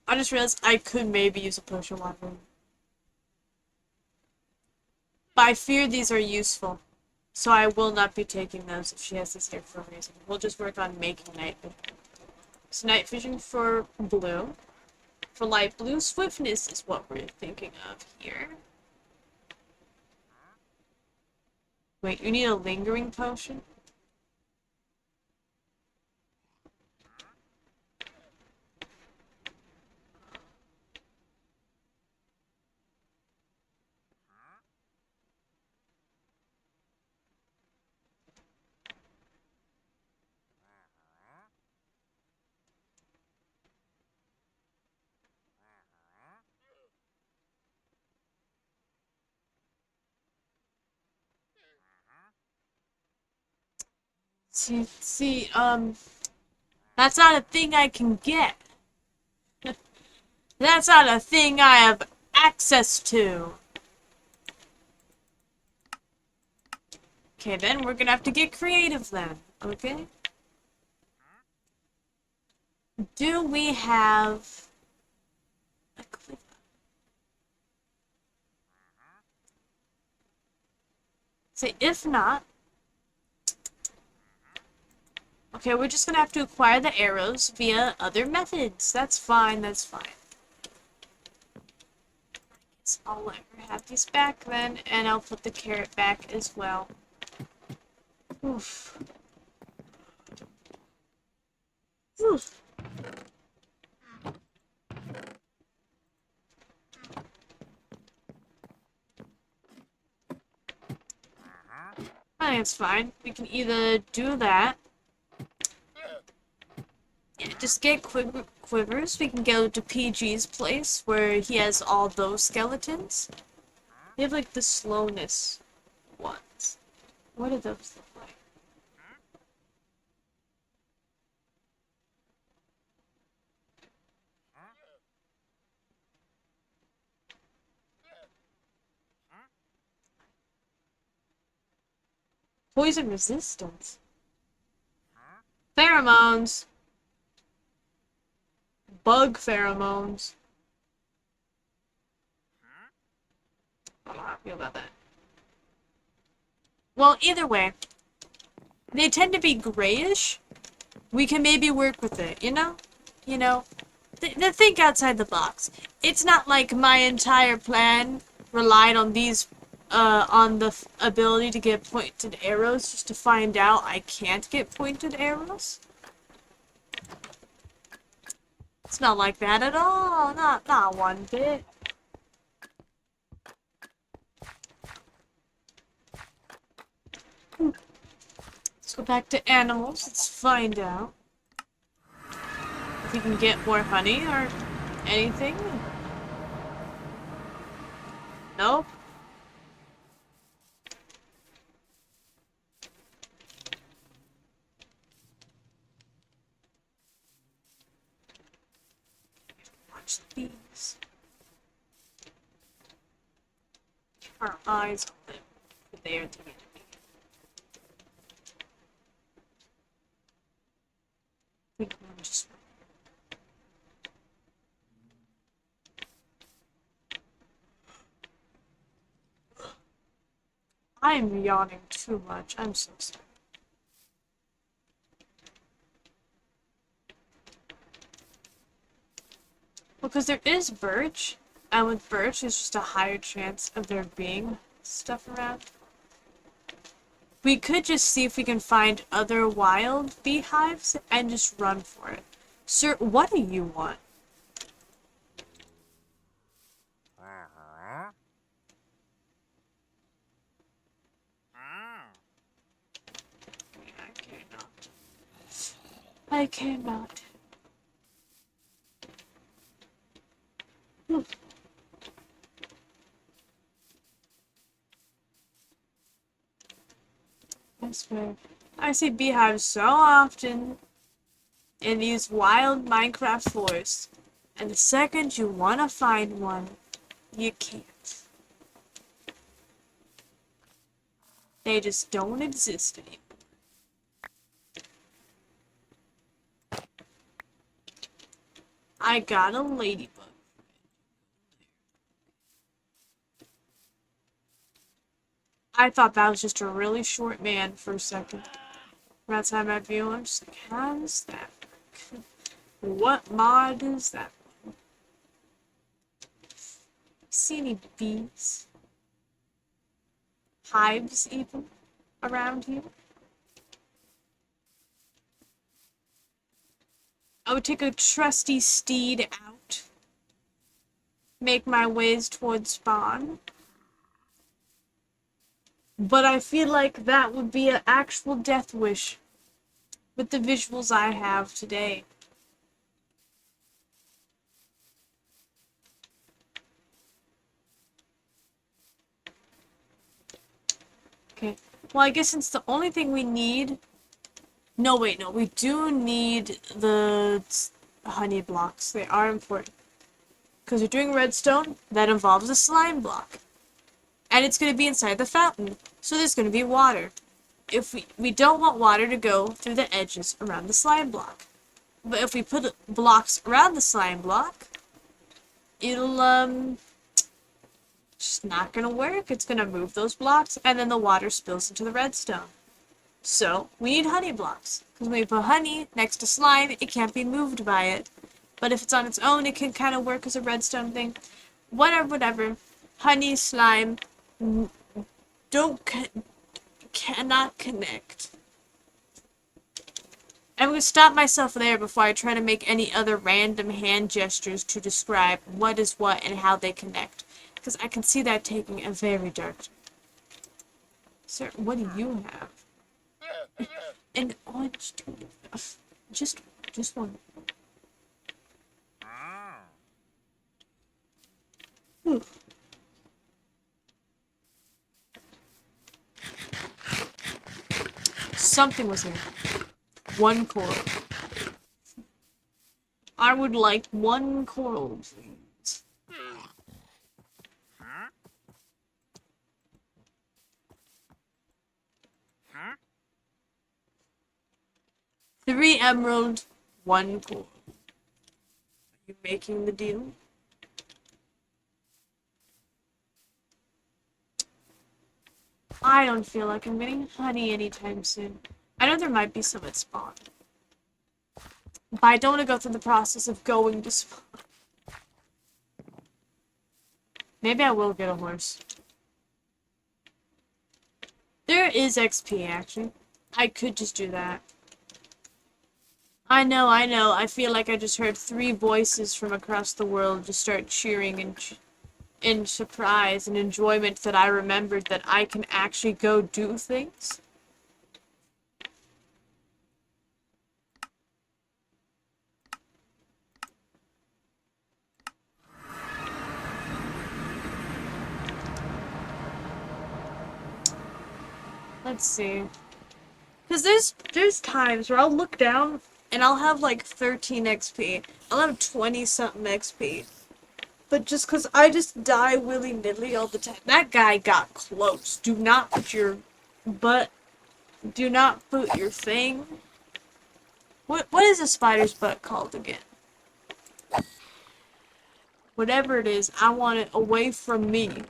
I just realized I could maybe use a potion water. But I fear these are useful. So I will not be taking those if she has this here for a reason. We'll just work on making night vision. So night vision for blue. For light blue, swiftness is what we're thinking of here. Wait, you need a lingering potion? See, that's not a thing I can get. That's not a thing I have access to. Okay, then we're gonna have to get creative then, okay? Do we have a clip? Say, if not, okay, we're just gonna have to acquire the arrows via other methods. That's fine, that's fine. So I'll let her have these back then, and I'll put the carrot back as well. Oof. Oof. I think it's fine. We can either do that. Yeah, just get quivers. We can go to PG's place where he has all those skeletons. They have like the slowness ones. What do those look like? Poison resistance. Pheromones. Bug pheromones. I don't know how I feel about that. Well, either way, they tend to be grayish. We can maybe work with it, you know? You know? Think outside the box. It's not like my entire plan relied on these, on the ability to get pointed arrows just to find out I can't get pointed arrows. It's not like that at all. Not one bit. Let's go back to animals. Let's find out if we can get more honey or anything. Nope. Watch these. Our eyes on them. They are to be. think I'm just... I'm yawning too much. I'm so sorry. Because there is birch, and with birch, there's just a higher chance of there being stuff around. We could just see if we can find other wild beehives and just run for it. Sir, what do you want? I cannot. I cannot. I swear. I see beehives so often in these wild Minecraft forests, and the second you want to find one, you can't. They just don't exist anymore. I got a ladybug. I thought that was just a really short man for a second. That's how I view him. I'm just like, how does that work? What mod is that? See any bees? Hives even around here? I would take a trusty steed out. Make my ways towards spawn. But I feel like that would be an actual death wish with the visuals I have today. Okay, well I guess since the only thing we need... No, wait, no, we do need the honey blocks. They are important. Because we're doing redstone, that involves a slime block. And it's going to be inside the fountain, so there's going to be water. If we don't want water to go through the edges around the slime block. But if we put blocks around the slime block, it'll, just not going to work. It's going to move those blocks, and then the water spills into the redstone. So, we need honey blocks. Because when we put honey next to slime, it can't be moved by it. But if it's on its own, it can kind of work as a redstone thing. Whatever. Honey, slime, cannot connect. I'm going to stop myself there before I try to make any other random hand gestures to describe what is what and how they connect. Because I can see that taking a very dark turn. Sir, what do you have? An orange tulip. Just one. Ooh. Something was here. One coral. I would like one coral, please. 3 emerald, 1 coral. Are you making the deal? I don't feel like I'm getting honey anytime soon. I know there might be some at spawn. But I don't want to go through the process of going to spawn. Maybe I will get a horse. There is XP, actually. I could just do that. I know. I feel like I just heard 3 voices from across the world just start cheering in surprise and enjoyment that I remembered that I can actually go do things. Let's see. Because there's times where I'll look down and I'll have like 13 XP. I'll have 20-something XP. But just because I just die willy-nilly all the time. That guy got close. Do not put your thing What is a spider's butt called again? Whatever it is, I want it away from me.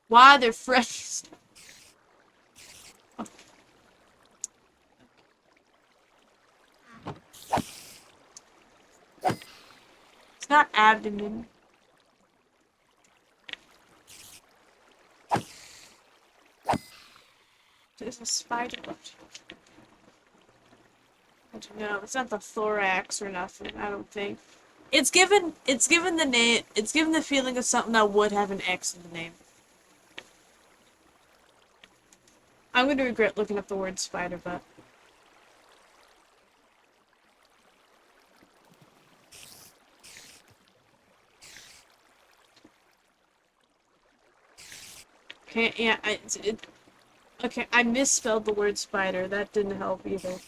Why they're fresh? It's not abdomen. There's a spider. I don't know. It's not the thorax or nothing. I don't think. It's given the name. It's given the feeling of something that would have an X in the name. I'm gonna regret looking up the word spider butt. Okay, yeah, okay, I misspelled the word spider. That didn't help either.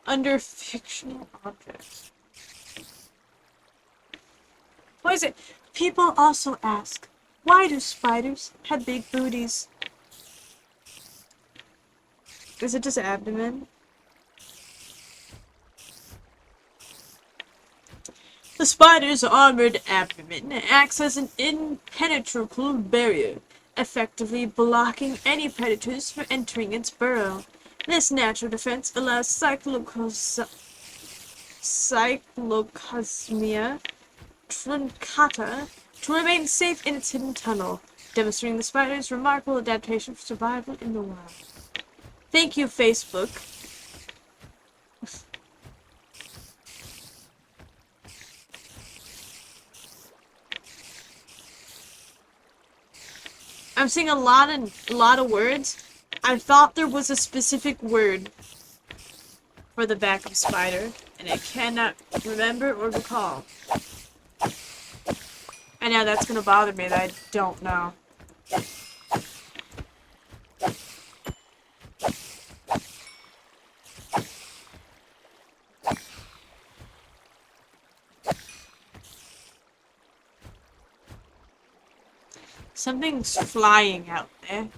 Under fictional objects. What is it? People also ask, why do spiders have big booties? Is it just abdomen? The spider's armored abdomen acts as an impenetrable barrier, effectively blocking any predators from entering its burrow. This natural defense allows Cyclocosmia truncata to remain safe in its hidden tunnel, demonstrating the spider's remarkable adaptation for survival in the wild. Thank you, Facebook. I'm seeing a lot of words. I thought there was a specific word for the back of spider, and I cannot remember or recall. And now that's gonna bother me that I don't know. Something's flying out there.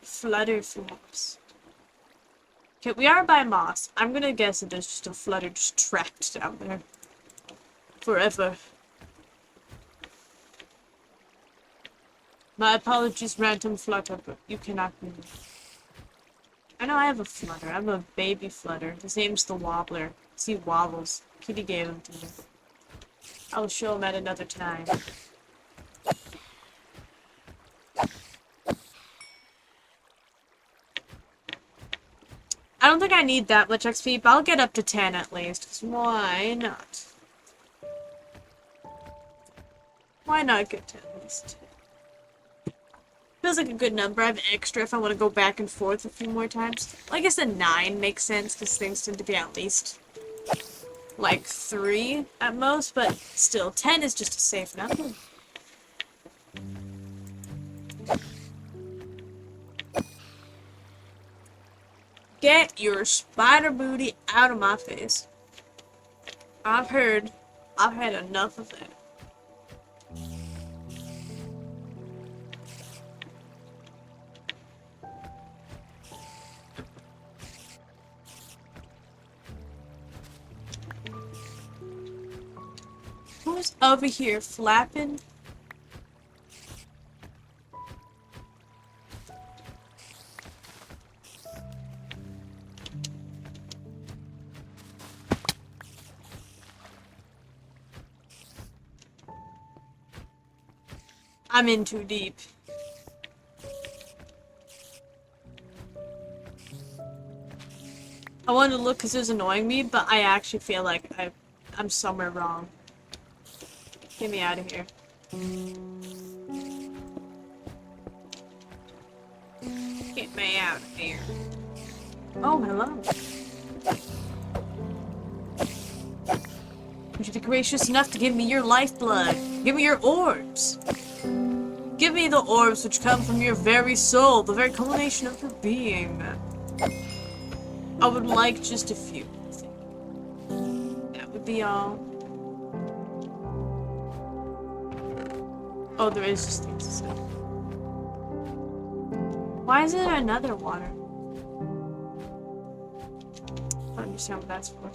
Flutter flops. Okay, we are by moss. I'm gonna guess that there's just a flutter just trapped down there. Forever. My apologies, random flutter, but you cannot move. I know I have a flutter. I have a baby flutter. His name's the Wobbler. He wobbles. Kitty gave him to me. I'll show him at another time. I don't think I need that much XP, but I'll get up to 10 at least. 'Cause why not? Why not get to at least 10? Feels like a good number. I have extra if I want to go back and forth a few more times. Well, I guess a 9 makes sense because things tend to be at least like 3 at most, but still, 10 is just a safe number. Get your spider booty out of my face. I've had enough of that. Who's over here flapping? I'm in too deep. I wanted to look because it was annoying me, but I actually feel like I'm somewhere wrong. Get me out of here. Get me out of here. Oh, hello. Would you be gracious enough to give me your lifeblood? Give me your orbs. Give me the orbs which come from your very soul, the very culmination of your being. I would like just a few. That would be all. Oh, there is just things to say. Why is there another water? I don't understand what that's for.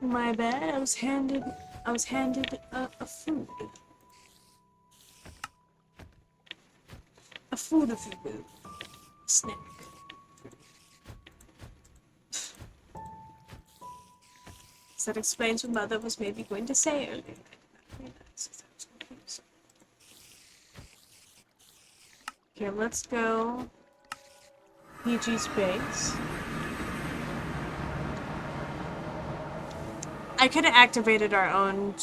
My bad. I was handed a food. A food. Snack. That explains what Mother was maybe going to say earlier. Okay, let's go. PG's base. I could have activated our own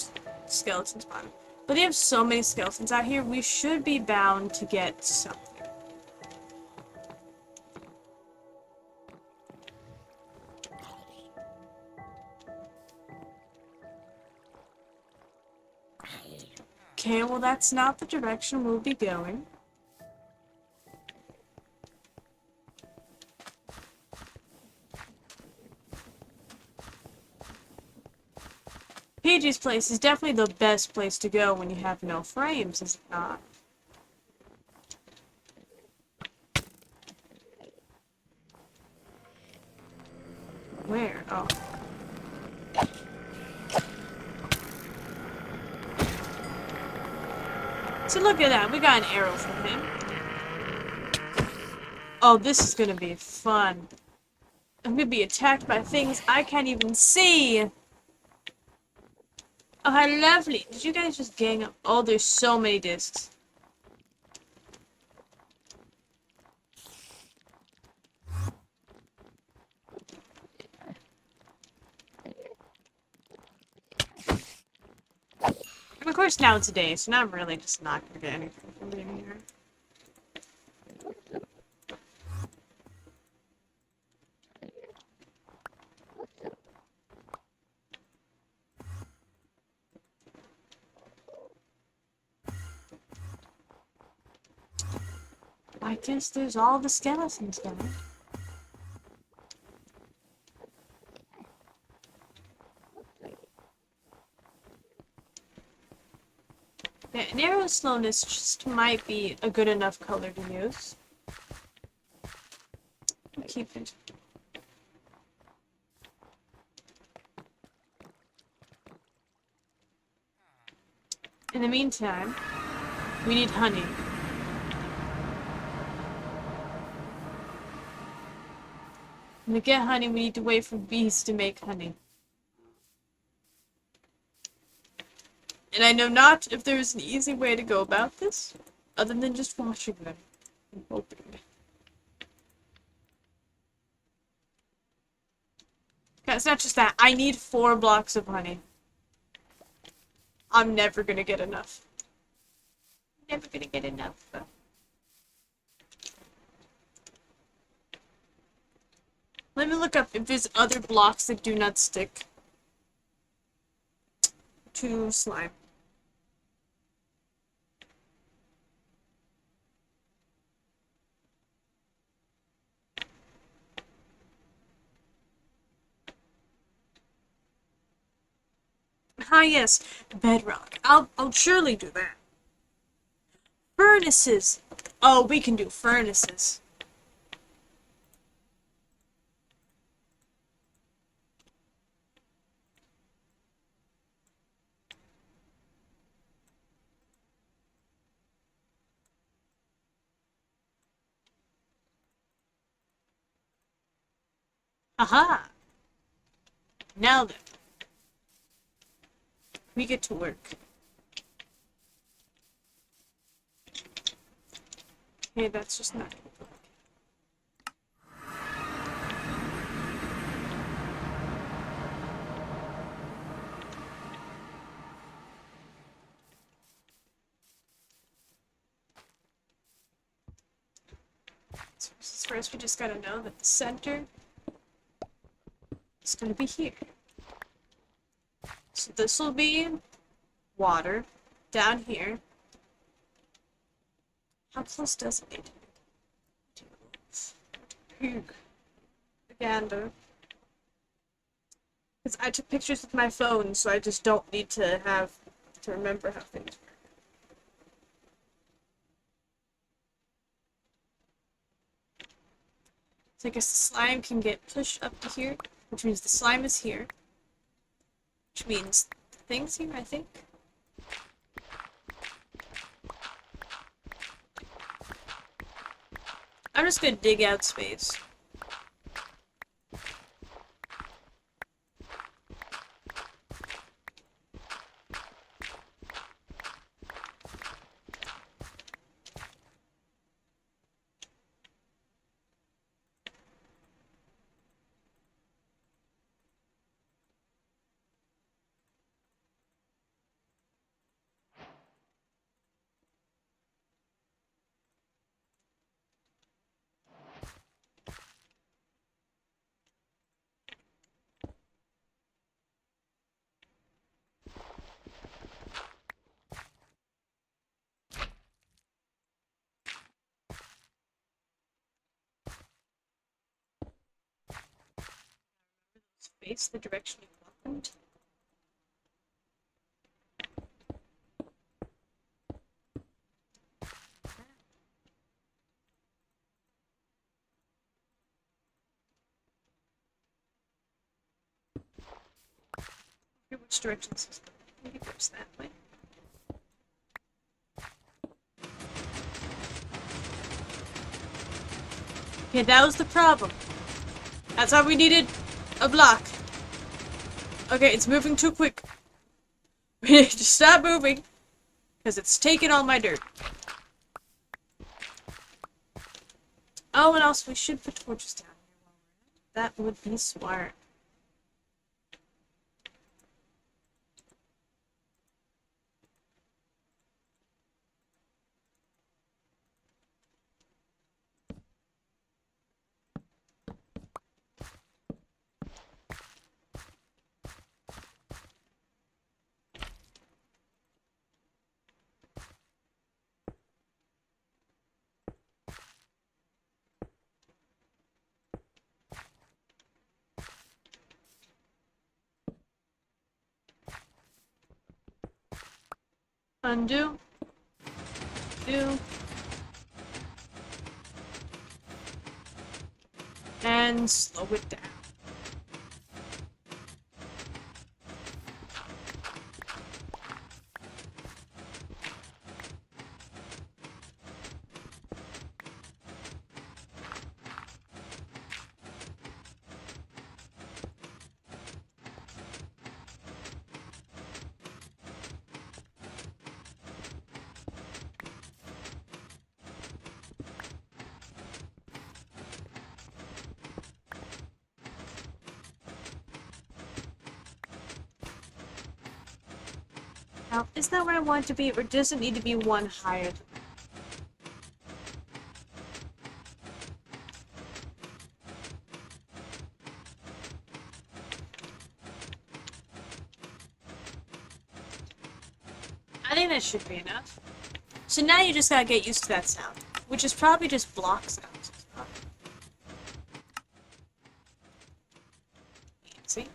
skeleton spawn. But they have so many skeletons out here, we should be bound to get something. Okay, well that's not the direction we'll be going. PG's place is definitely the best place to go when you have no frames, is it not? Where? Oh. So look at that, we got an arrow from him. Oh, this is gonna be fun. I'm gonna be attacked by things I can't even see! Oh, how lovely! Did you guys just gang up? Oh, there's so many discs. And of course now it's a day, so now I'm really just not gonna get anything from being here. I guess there's all the skeletons down. Yeah, narrow slowness just might be a good enough color to use. I'll keep it. In the meantime, we need honey. And to get honey, we need to wait for bees to make honey. And I know not if there's an easy way to go about this, other than just watching them and hoping. Yeah, it's not just that. I need 4 blocks of honey. I'm never gonna get enough. Never gonna get enough. Let me look up if there's other blocks that do not stick to slime. Ah, yes, bedrock. I'll surely do that. Furnaces. Oh, we can do furnaces. Aha! Now then. We get to work. Hey, that's just not. So first, we just gotta know that the center is gonna be here. So this will be water down here. plus designated. Propaganda. Because I took pictures with my phone, so I just don't need to have to remember how things work. So I guess the slime can get pushed up to here, which means the slime is here. Which means the thing's here, I think. I'm just gonna dig out space. Face the direction you want them to. Which direction this is going? Maybe it goes that way. Okay, that was the problem. That's why we needed a block. Okay, it's moving too quick. We need to stop moving, because it's taking all my dirt. Oh, and also we should put torches down here. That would be smart. Undo. Do. And slow it down. Now, is that where I want it to be, or does it need to be one higher? I think that should be enough. So now you just gotta get used to that sound, which is probably just block sounds. See?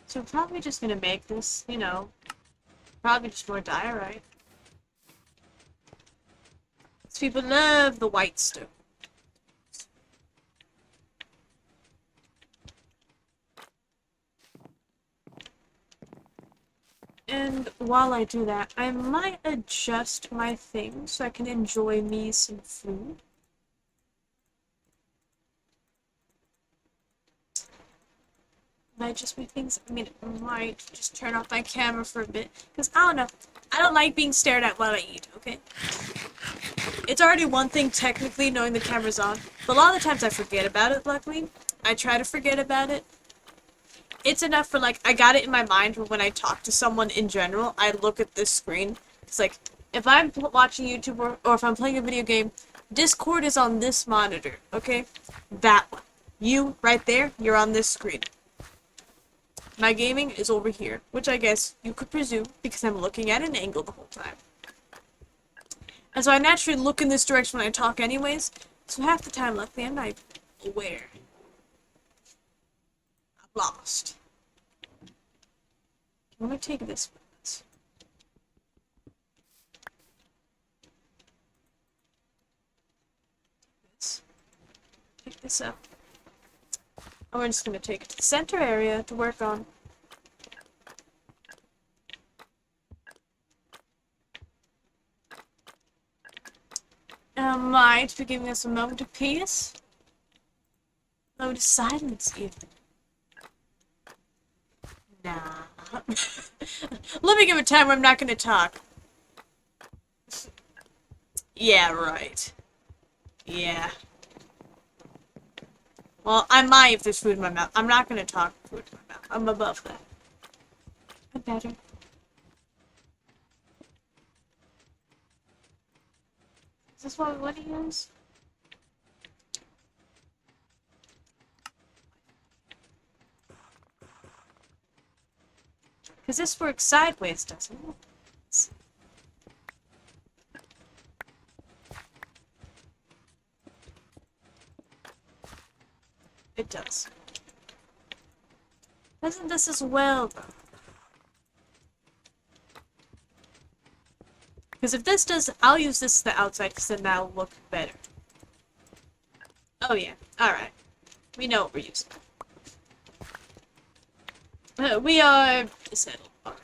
So I'm probably just gonna make this, you know, probably just more diorite. Because people love the white stone. And while I do that, I might adjust my things so I can enjoy me some food. Might just make things, I mean, I might just turn off my camera for a bit, because I don't know, I don't like being stared at while I eat, okay? It's already one thing technically knowing the camera's on, but a lot of the times I forget about it, luckily. I try to forget about it. It's enough for, like, I got it in my mind when I talk to someone in general, I look at this screen, It's like, if I'm watching YouTube or if I'm playing a video game, Discord is on this monitor, okay? That one. You, right there, you're on this screen. My gaming is over here, which I guess you could presume because I'm looking at an angle the whole time. And so I naturally look in this direction when I talk anyways, so half the time, luckily, I'm not aware. I'm lost. I'm gonna take this one. Pick this up. And we're just gonna take it to the center area to work on. Might be giving us a moment of peace. Moment of silence, even. Nah. Let me give a time where I'm not gonna talk. Yeah, right. Yeah. Well, I might if there's food in my mouth. I'm not gonna talk with food in my mouth. I'm above that. I'm better. Is this what he is? Because this works sideways, doesn't it? It does. Doesn't this as well, though? Because if this does, I'll use this to the outside because then that'll look better. Oh yeah, alright. We know what we're using. We are settled already.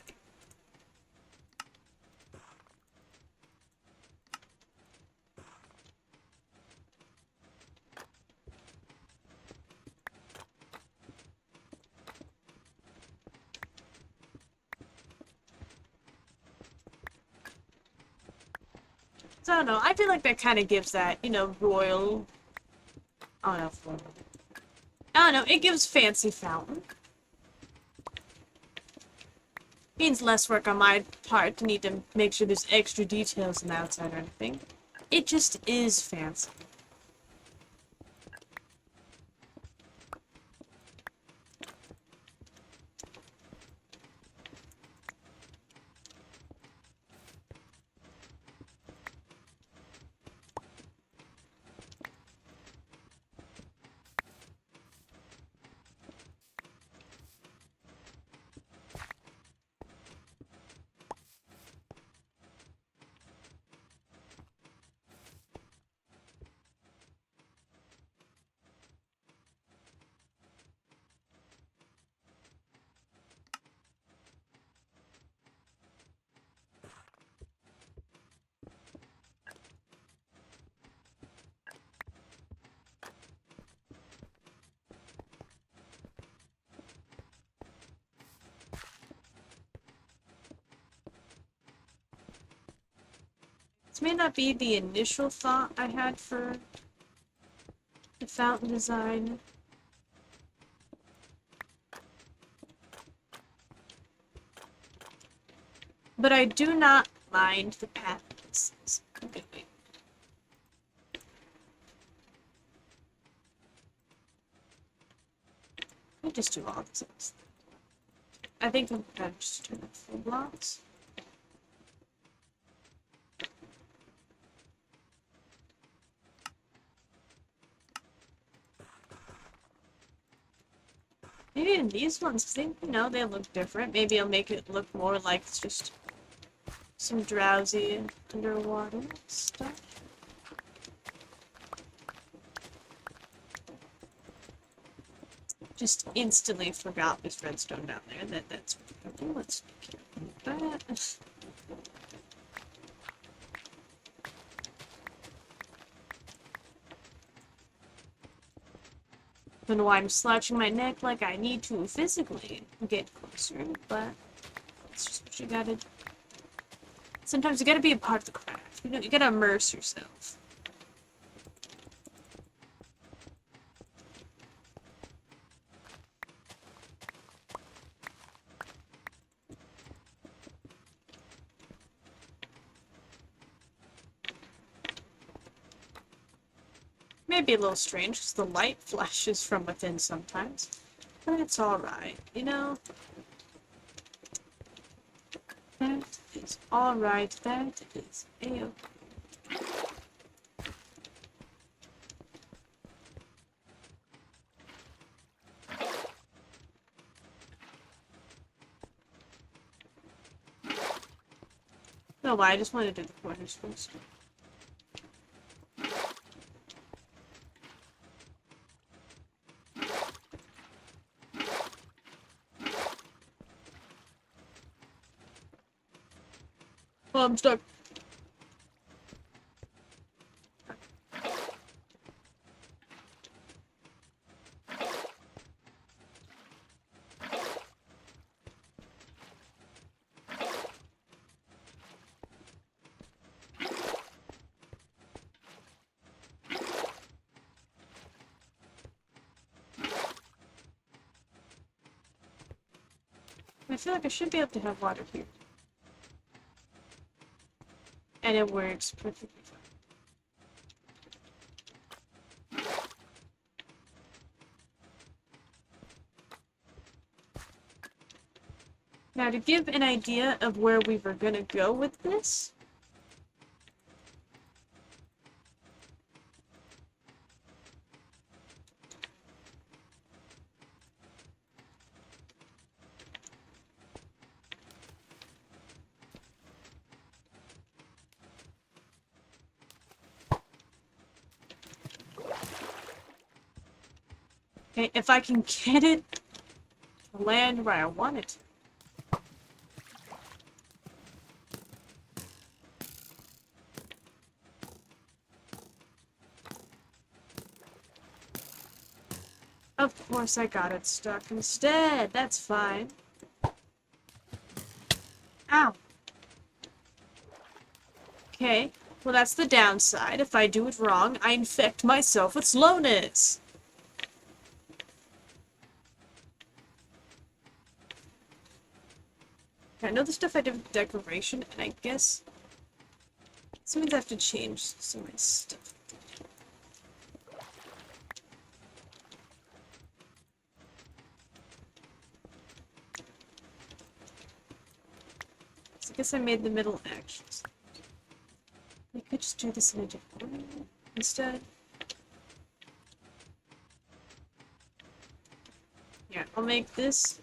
So I don't know, I feel like that kind of gives that, you know, royal... I don't know, I don't know, it gives fancy fountain. Means less work on my part to need to make sure there's extra details on the outside or anything. It just is fancy. This may not be the initial thought I had for the fountain design. But I do not mind the patterns. Okay, wait. Let me just do all this. I think I'm gonna just do the full blocks. Maybe in these ones, because they, you know, they look different. Maybe I'll make it look more like it's just some drowsy underwater stuff. Just instantly forgot this redstone down there. That's okay, let's be careful with that. Don't know why I'm slouching my neck like I need to physically get closer, but it's just what you gotta do. Sometimes you gotta be a part of the craft. You know, you gotta immerse yourself. Maybe a little strange because the light flashes from within sometimes. But it's alright, you know? That is alright. That is a-okay. No, why? I just wanted to do the corners first. Oh, I'm stuck. I feel like I should be able to have water here. And it works perfectly fine. Now, to give an idea of where we were gonna go with this, okay, if I can get it to land where I want it to. Of course I got it stuck instead. That's fine. Ow. Okay, well that's the downside. If I do it wrong, I infect myself with slowness. I know the stuff I did with the decoration, and I guess this means I have to change some of my stuff. So I guess I made the middle actions. I could just do this in a different way instead. Yeah, I'll make this.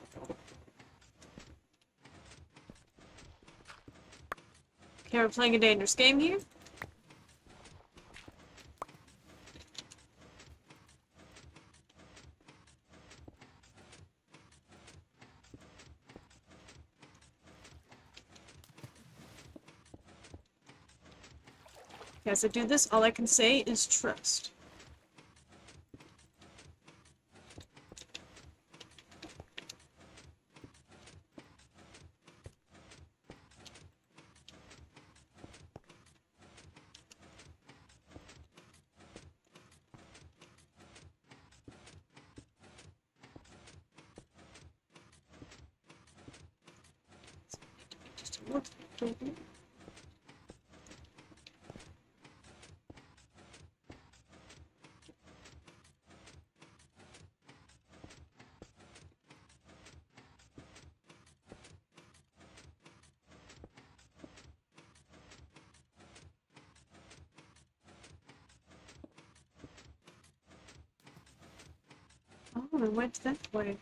Okay, we're playing a dangerous game here. As I do this, all I can say is trust. Just a little bit. Oh, I went that way.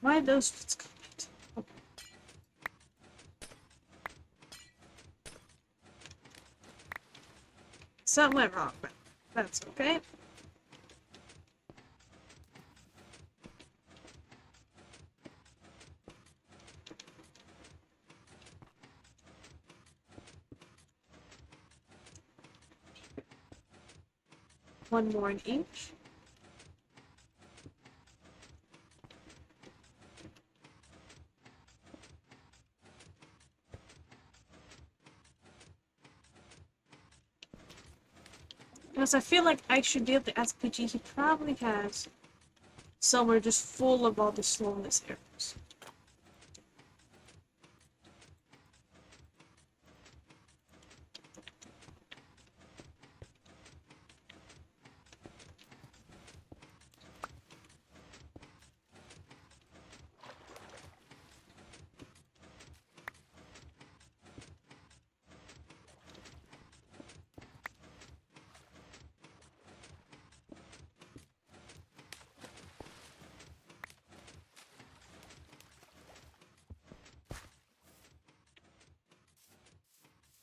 Why those bits connect? Okay. Something went wrong, but that's okay. One more in each. Because I feel like I should be able to ask PG. He probably has somewhere just full of all the slowness arrows.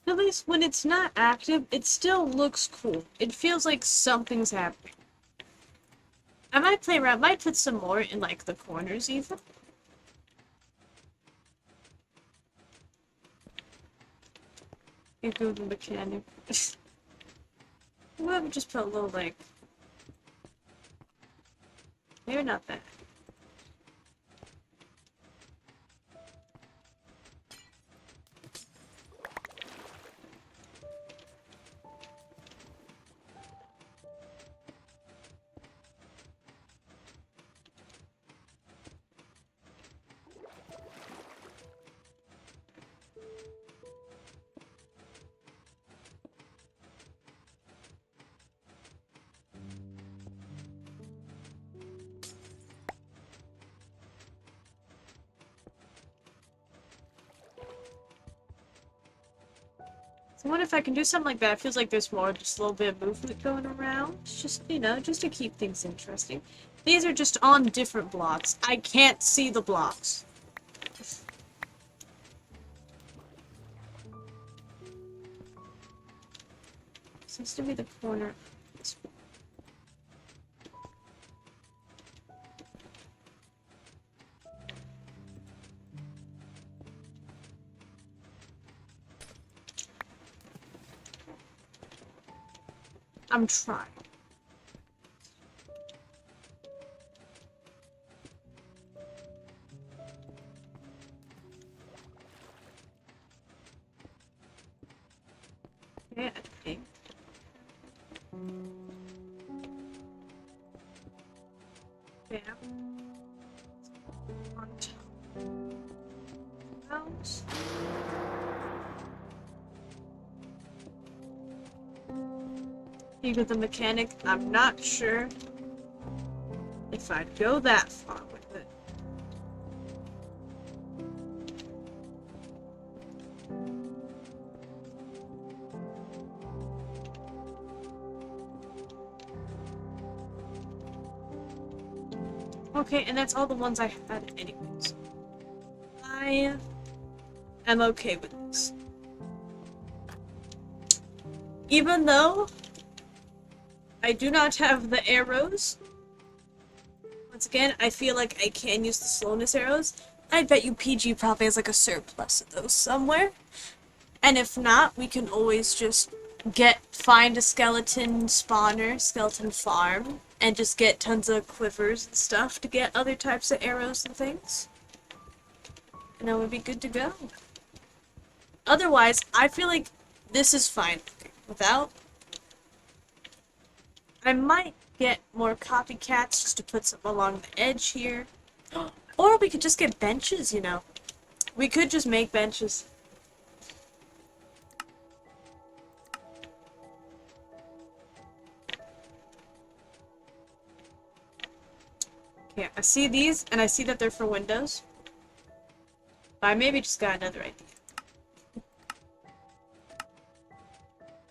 At least when it's not active, it still looks cool. It feels like something's happening. I might play around, might put some more in like the corners even. You go to the mechanic. We'll just put a little like, maybe not that. I wonder if I can do something like that. It feels like there's more, just a little bit of movement going around. Just, you know, just to keep things interesting. These are just on different blocks. I can't see the blocks. Seems to be the corner. I'm trying. Yeah, I think. Yeah. On top. Out. You get the mechanic. I'm not sure if I'd go that far with it. Okay, and that's all the ones I had anyways. I am okay with this. Even though I do not have the arrows, once again, I feel like I can use the slowness arrows. I bet you PG probably has like a surplus of those somewhere. And if not, we can always just find a skeleton spawner, skeleton farm, and just get tons of quivers and stuff to get other types of arrows and things. And then we'd be good to go. Otherwise, I feel like this is fine. Without, I might get more copycats just to put some along the edge here. Or we could just get benches, you know. We could just make benches. Okay, I see these, and I see that they're for windows. But I maybe just got another idea.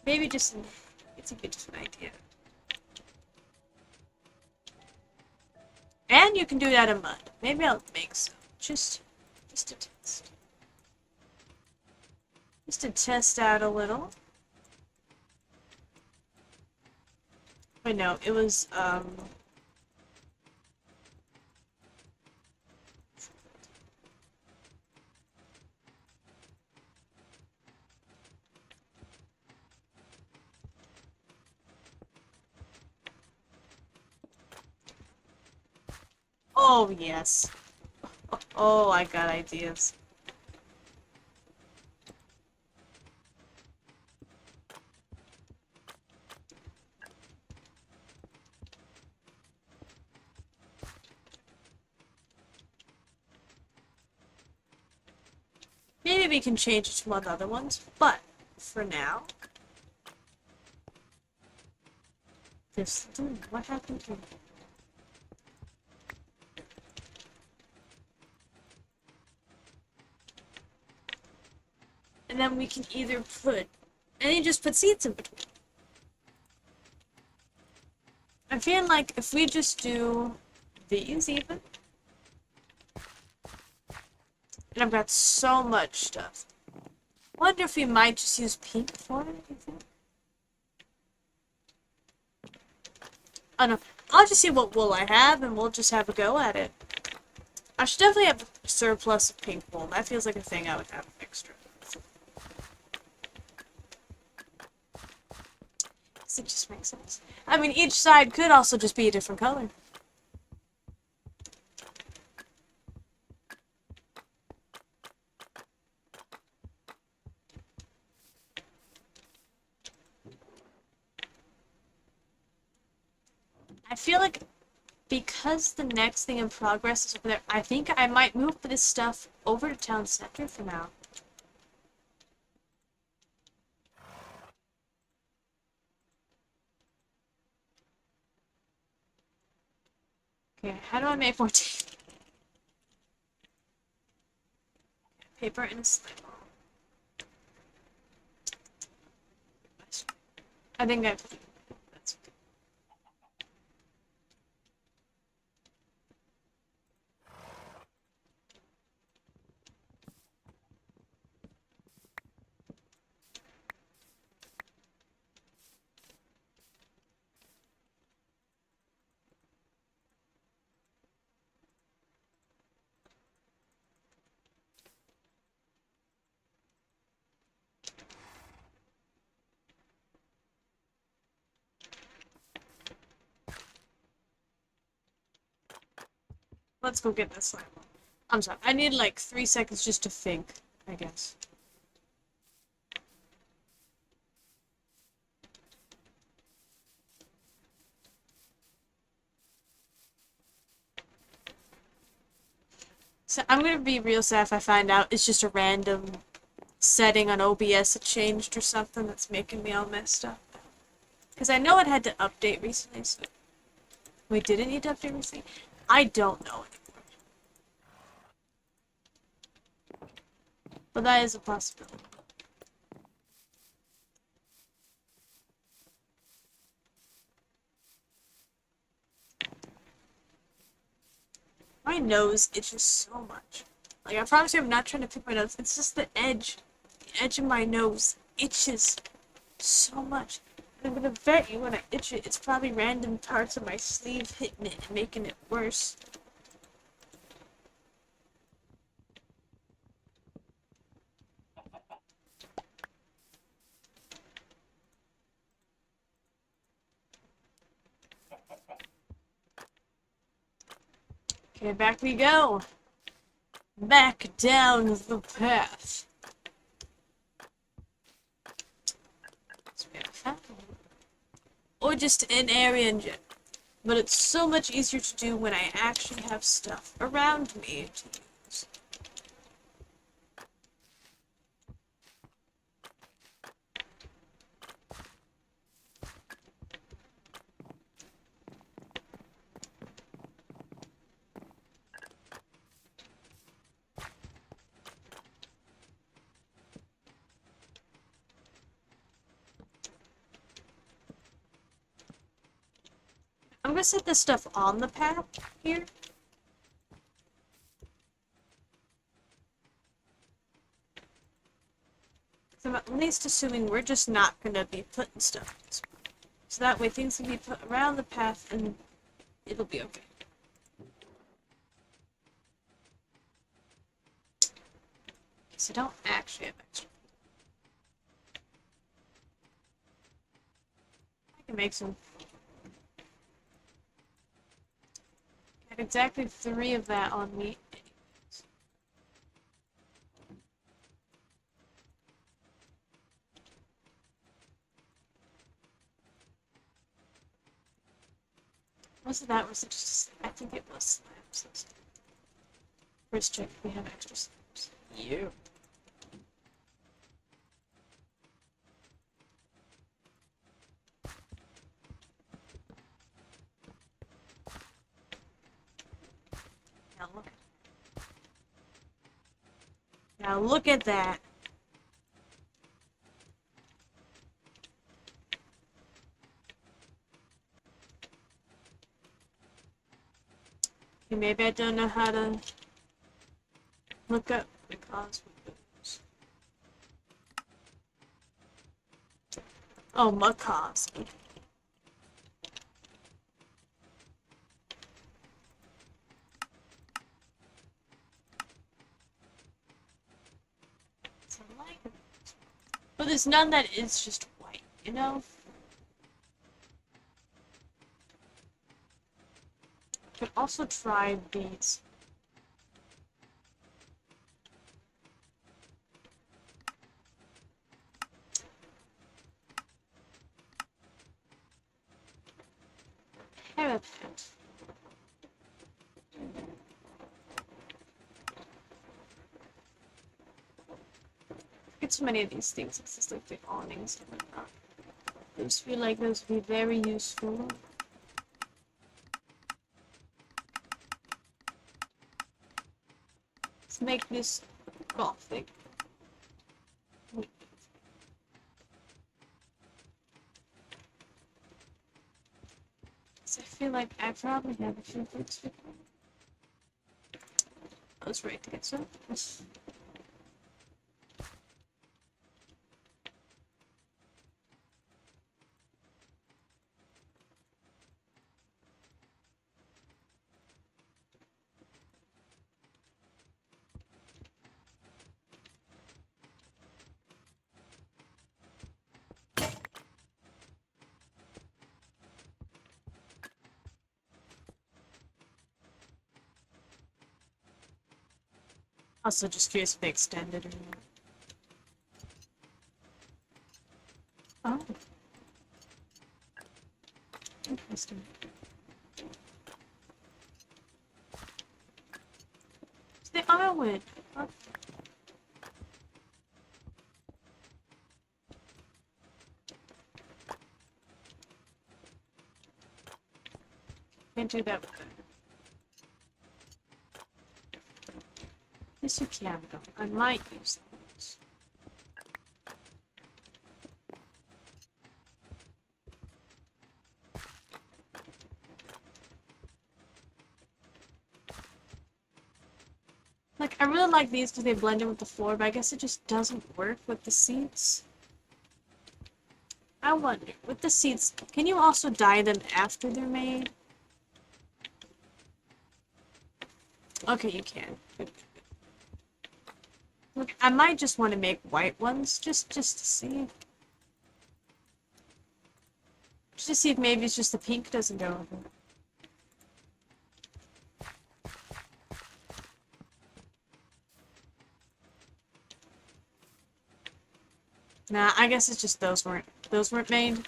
Maybe just, it's a bit of an idea. And you can do that in mud. Maybe I'll make some. Just to test. Just to test out a little. Wait, no, it was, oh, yes. Oh, I got ideas. Maybe we can change it to one of the other ones, but for now... This... what happened here? And then we can either put... and then you just put seeds in between. I feel like if we just do these even... and I've got so much stuff. Wonder if we might just use pink for it, you think? Oh no, I'll just see what wool I have and we'll just have a go at it. I should definitely have a surplus of pink wool. That feels like a thing I would have extra. It just makes sense. I mean, each side could also just be a different color. I feel like because the next thing in progress is over there, I think I might move this stuff over to town center for now. Okay, how do I make more tea? Paper and a slip. I think that's okay. Let's go get this slime. I'm sorry. I need like 3 seconds just to think, I guess. So I'm gonna be real sad if I find out it's just a random setting on OBS that changed or something that's making me all messed up. Because I know it had to update recently, so... Wait, did it need to update recently? I don't know anymore. But that is a possibility. My nose itches so much. Like, I promise you I'm not trying to pick my nose. It's just the edge. The edge of my nose itches so much. I'm gonna bet you when I itch it, it's probably random parts of my sleeve hitting it and making it worse. Okay, back we go. Back down the path. Or just an area in general. But it's so much easier to do when I actually have stuff around me to use. I'm gonna set this stuff on the path here. So I'm at least assuming we're just not gonna be putting stuff in this way. So that way things can be put around the path and it'll be okay. So I don't actually have extra. I can make some. Got exactly 3 of that on me. Was it that? Was it just? I think it was slabs. First check if we have extra slabs. Yeah. Now look. Now look at that. Okay, maybe I don't know how to look up the cause. Oh, macaws. So I like it. But there's none that is just white, you know? Could also try these. Parapet. Get too many of these things. It's just like the awnings and whatnot. I just feel like those would be very useful. Let's make this gothic. So I feel like I probably have a few things to do. I was ready to get some. Also, just curious if they extended or not. Oh. Interesting. So they are wood. Oh. Can't do that with it. Yes, you can, though. I might use those. Like, I really like these because they blend in with the floor, but I guess it just doesn't work with the seats. I wonder, with the seats, can you also dye them after they're made? Okay, you can. Good. Look, I might just want to make white ones, just to see. Just to see if maybe it's just the pink doesn't go over. Nah, I guess it's just those weren't made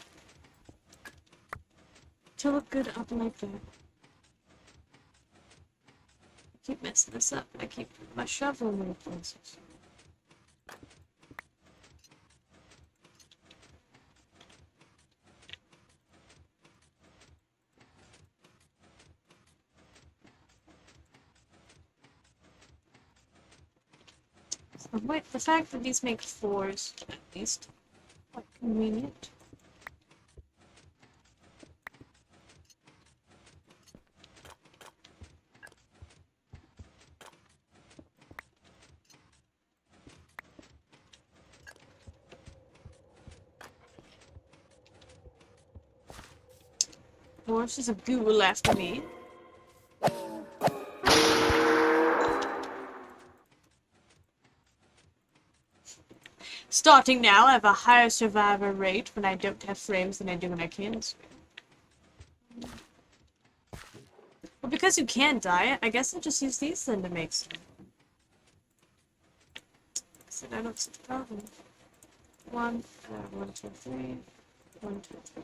to look good up like that. I keep messing this up. I keep putting my shovel in the wrong places. So, wait, the fact that these make floors, at least, quite convenient. Horses of Google after me. Starting now, I have a higher survivor rate when I don't have frames than I do when I can swim. Well, because you can dye it, I guess I'll just use these then to make some. So I don't see the problem. 1, 2, 3. 1, 2, 3.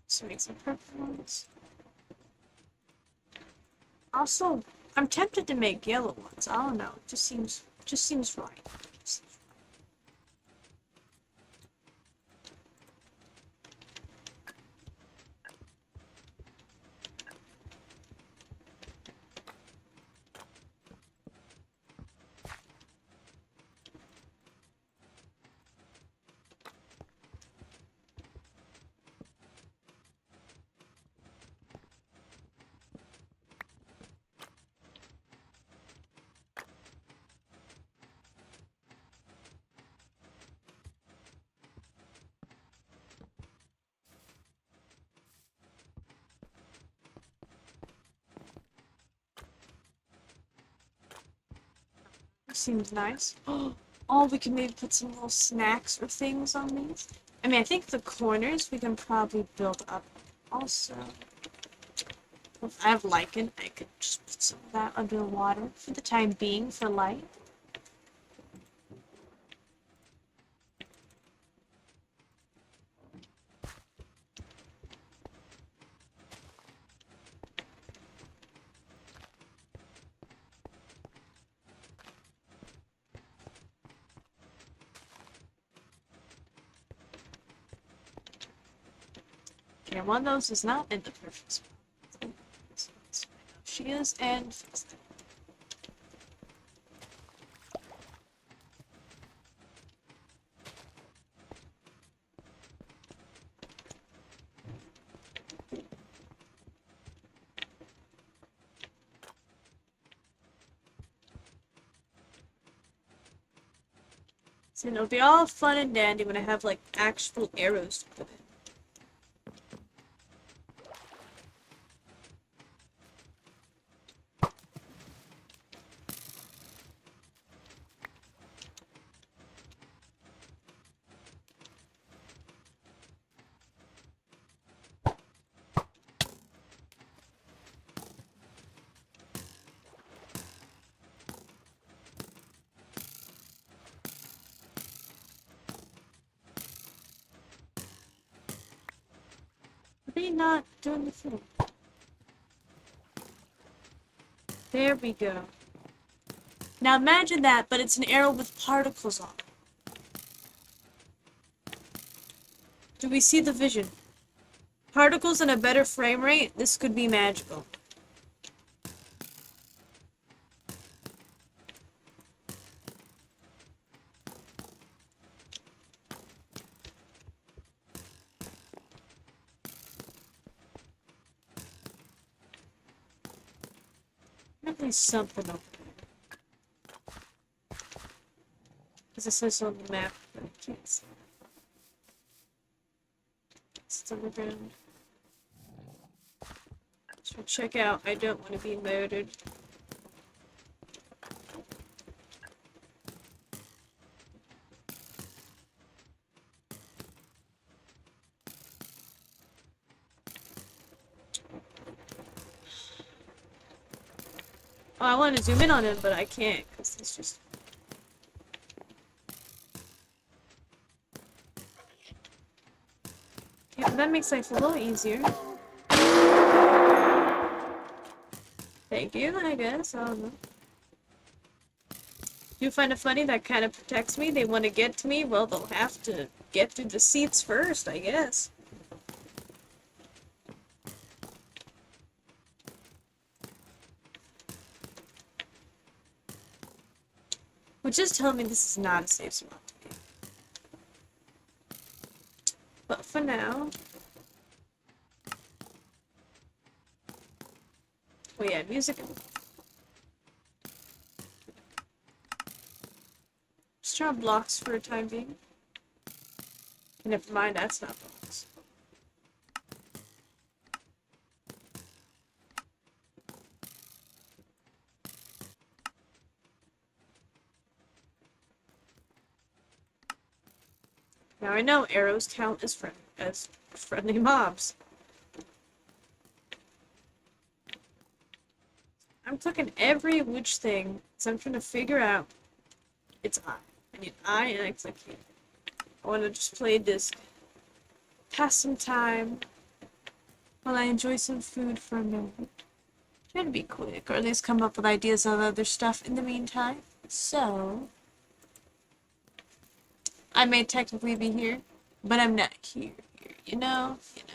So make some purple ones. Also, I'm tempted to make yellow ones. I don't know. It just seems right. Seems nice. Oh, we can maybe put some little snacks or things on these. I mean, I think the corners we can probably build up also. If I have lichen, I could just put some of that under the water for the time being for light. Okay, one of those is not in the perfect spot. She is, and fix that. So it'll be all fun and dandy when I have like actual arrows to put in. Are they not doing the thing? There we go. Now imagine that, but it's an arrow with particles on it. Do we see the vision? Particles and a better frame rate? This could be magical. Definitely something over there. Because it says on the map, but I can't see it. It's underground. So check out, I don't want to be murdered. Oh, I want to zoom in on him, but I can't, because it's just... Yeah, that makes life a little easier. Thank you, I guess. I don't know. Do you find it funny that kind of protects me? They want to get to me? Well, they'll have to get through the seats first, I guess. Which is telling me this is not a safe spot to be. But for now... Oh yeah, music. Just try blocks for a time being. Never mind, that's not blocks. Now I know arrows count as friendly mobs. I'm clicking every which thing, so I'm trying to figure out its eye. I need eye and I click here. I want to just play disc. Pass some time while I enjoy some food for a moment. Try to be quick, or at least come up with ideas of other stuff in the meantime. So, I may technically be here, but I'm not here, you know? You know.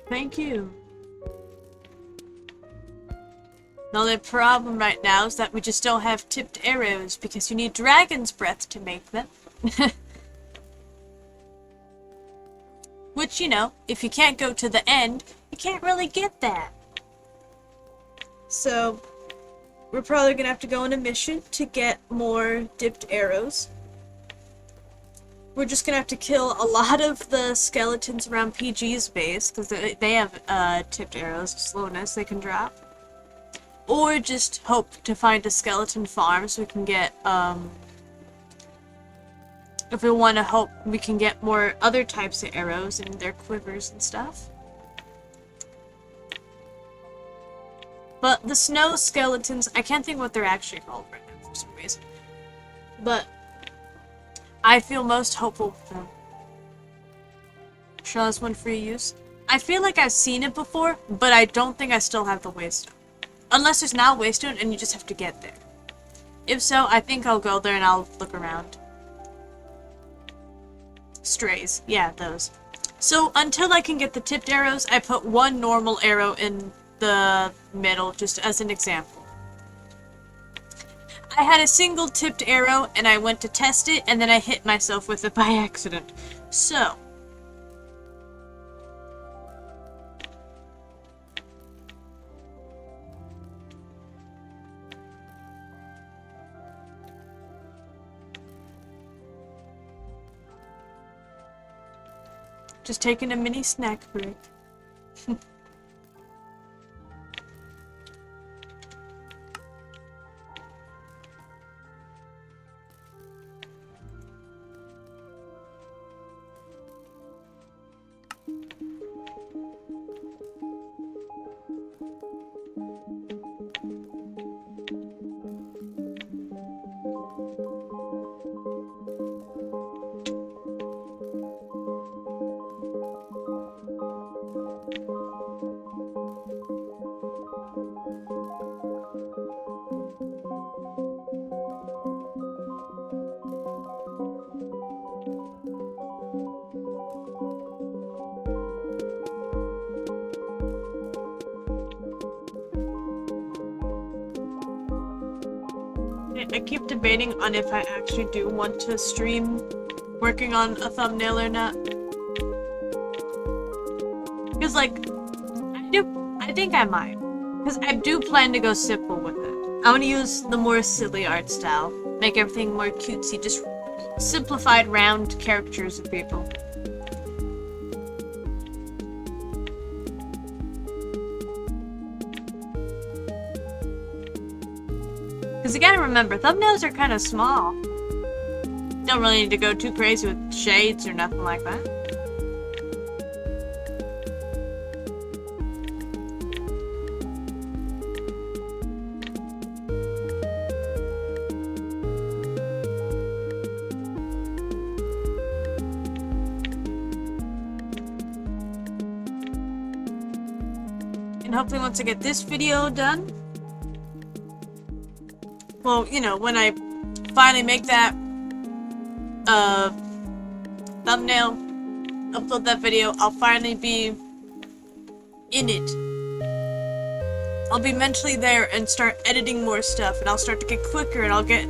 Thank you. The only problem right now is that we just don't have tipped arrows because you need dragon's breath to make them. Which, you know, if you can't go to the end, you can't really get that. So, we're probably gonna have to go on a mission to get more dipped arrows. We're just gonna have to kill a lot of the skeletons around PG's base, because they have tipped arrows of slowness they can drop. Or just hope to find a skeleton farm so we can get, if we want to hope we can get more other types of arrows and their quivers and stuff. But the snow skeletons, I can't think what they're actually called right now for some reason. But I feel most hopeful for them. Show us one free use. I feel like I've seen it before, but I don't think I still have the waystone. Unless there's now waystone and you just have to get there. If so, I think I'll go there and I'll look around. Strays. Yeah, those. So, until I can get the tipped arrows, I put one normal arrow in the middle, just as an example. I had a single tipped arrow, and I went to test it, and then I hit myself with it by accident. So... just taking a mini snack break. I keep debating on if I actually do want to stream working on a thumbnail or not. Because, like, I think I might. Because I do plan to go simple with it. I want to use the more silly art style. Make everything more cutesy, just simplified round caricatures of people. Because you gotta remember, thumbnails are kind of small. Don't really need to go too crazy with shades or nothing like that. And hopefully once I get this video done, well, you know, when I finally make that thumbnail, upload that video, I'll finally be in it. I'll be mentally there and start editing more stuff, and I'll start to get quicker, and I'll get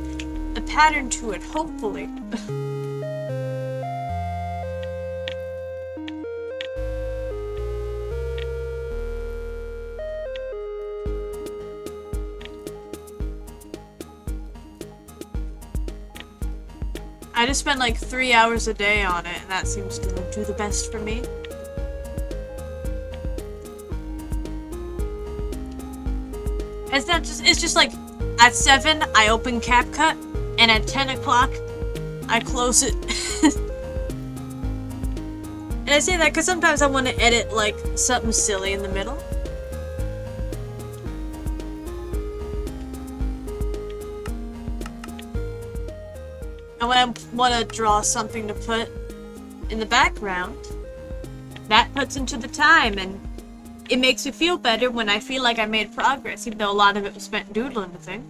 a pattern to it, hopefully. I just spend like 3 hours a day on it, and that seems to do the best for me. It's just like, at 7, I open CapCut, and at 10 o'clock, I close it. And I say that because sometimes I want to edit like something silly in the middle. And when I want to draw something to put in the background, that puts into the time, and it makes me feel better when I feel like I made progress, even though a lot of it was spent doodling the thing.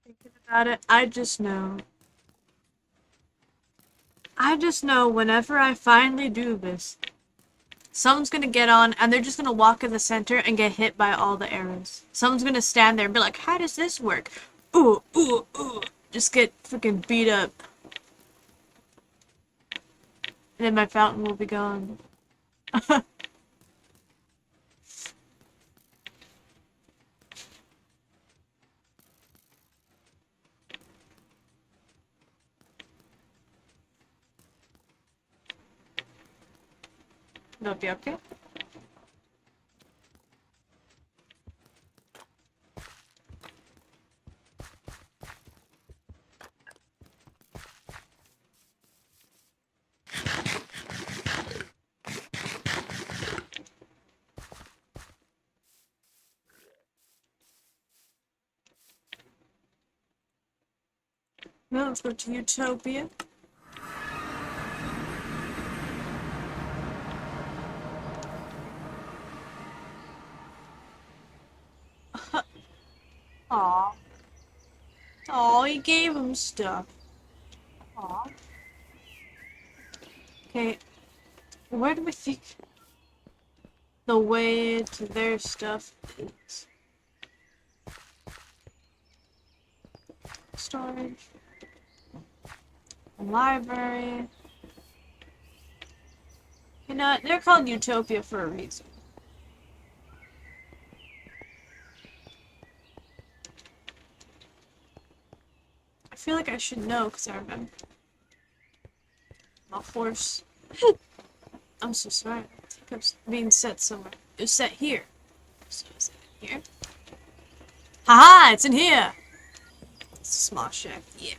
Thinking about it, I just know whenever I finally do this, someone's gonna get on and they're just gonna walk in the center and get hit by all the arrows. Someone's gonna stand there and be like, how does this work? Ooh, ooh, ooh. Just get freaking beat up. And then my fountain will be gone. That'll be okay. Now let's go to Utopia. Aw. Aw, he gave him stuff. Aw. Okay, where do we think the way to their stuff is? Storage. Library. You know, they're called Utopia for a reason. I feel like I should know because I remember. My horse. I'm so sorry. I think I'm being set somewhere. It was set here. So is it in here? Haha! It's in here! It's a small shack. Yeah.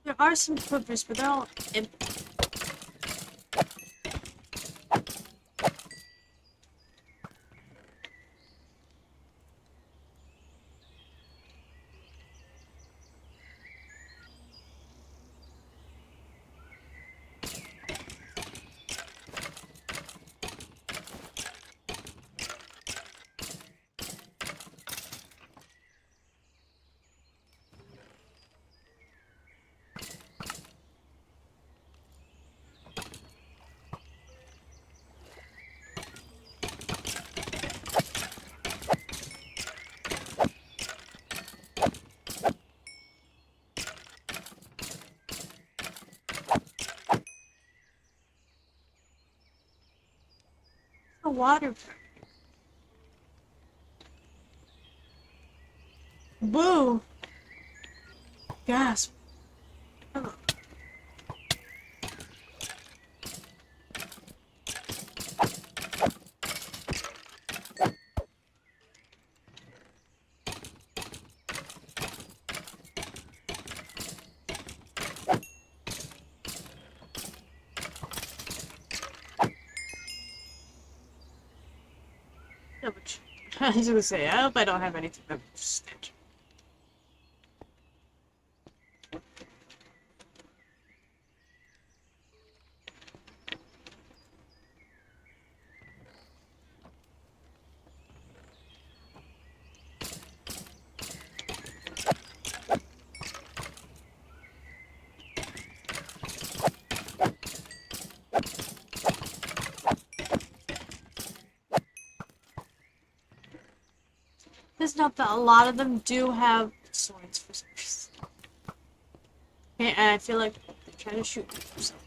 There are some clippers, but they're all empty. A water park. Boo! Gasp. Oh. No, but I was gonna say, I hope I don't have anything that stench. There's not that a lot of them do have swords for some reason. Okay, and I feel like they're trying to shoot me or something.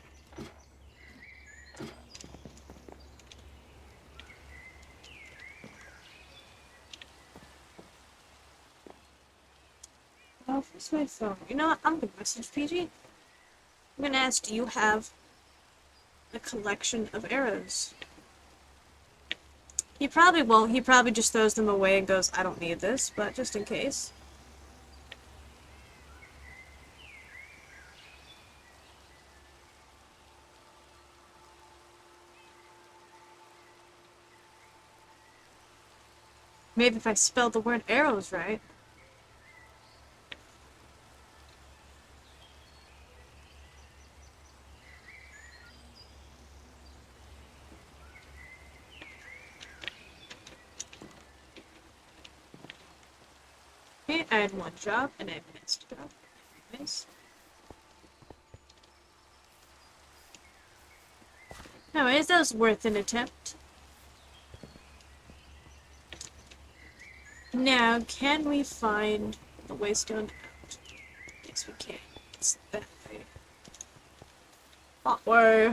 Oh, where's my phone? You know what? I'm gonna message PG. I'm gonna ask, do you have a collection of arrows? He probably won't. He probably just throws them away and goes, I don't need this, but just in case. Maybe if I spelled the word arrows right. Okay, I had one job and I missed it up. Nice. Anyways, that was worth an attempt. Now, can we find the waystone out? Yes, we can. It's that way. That way.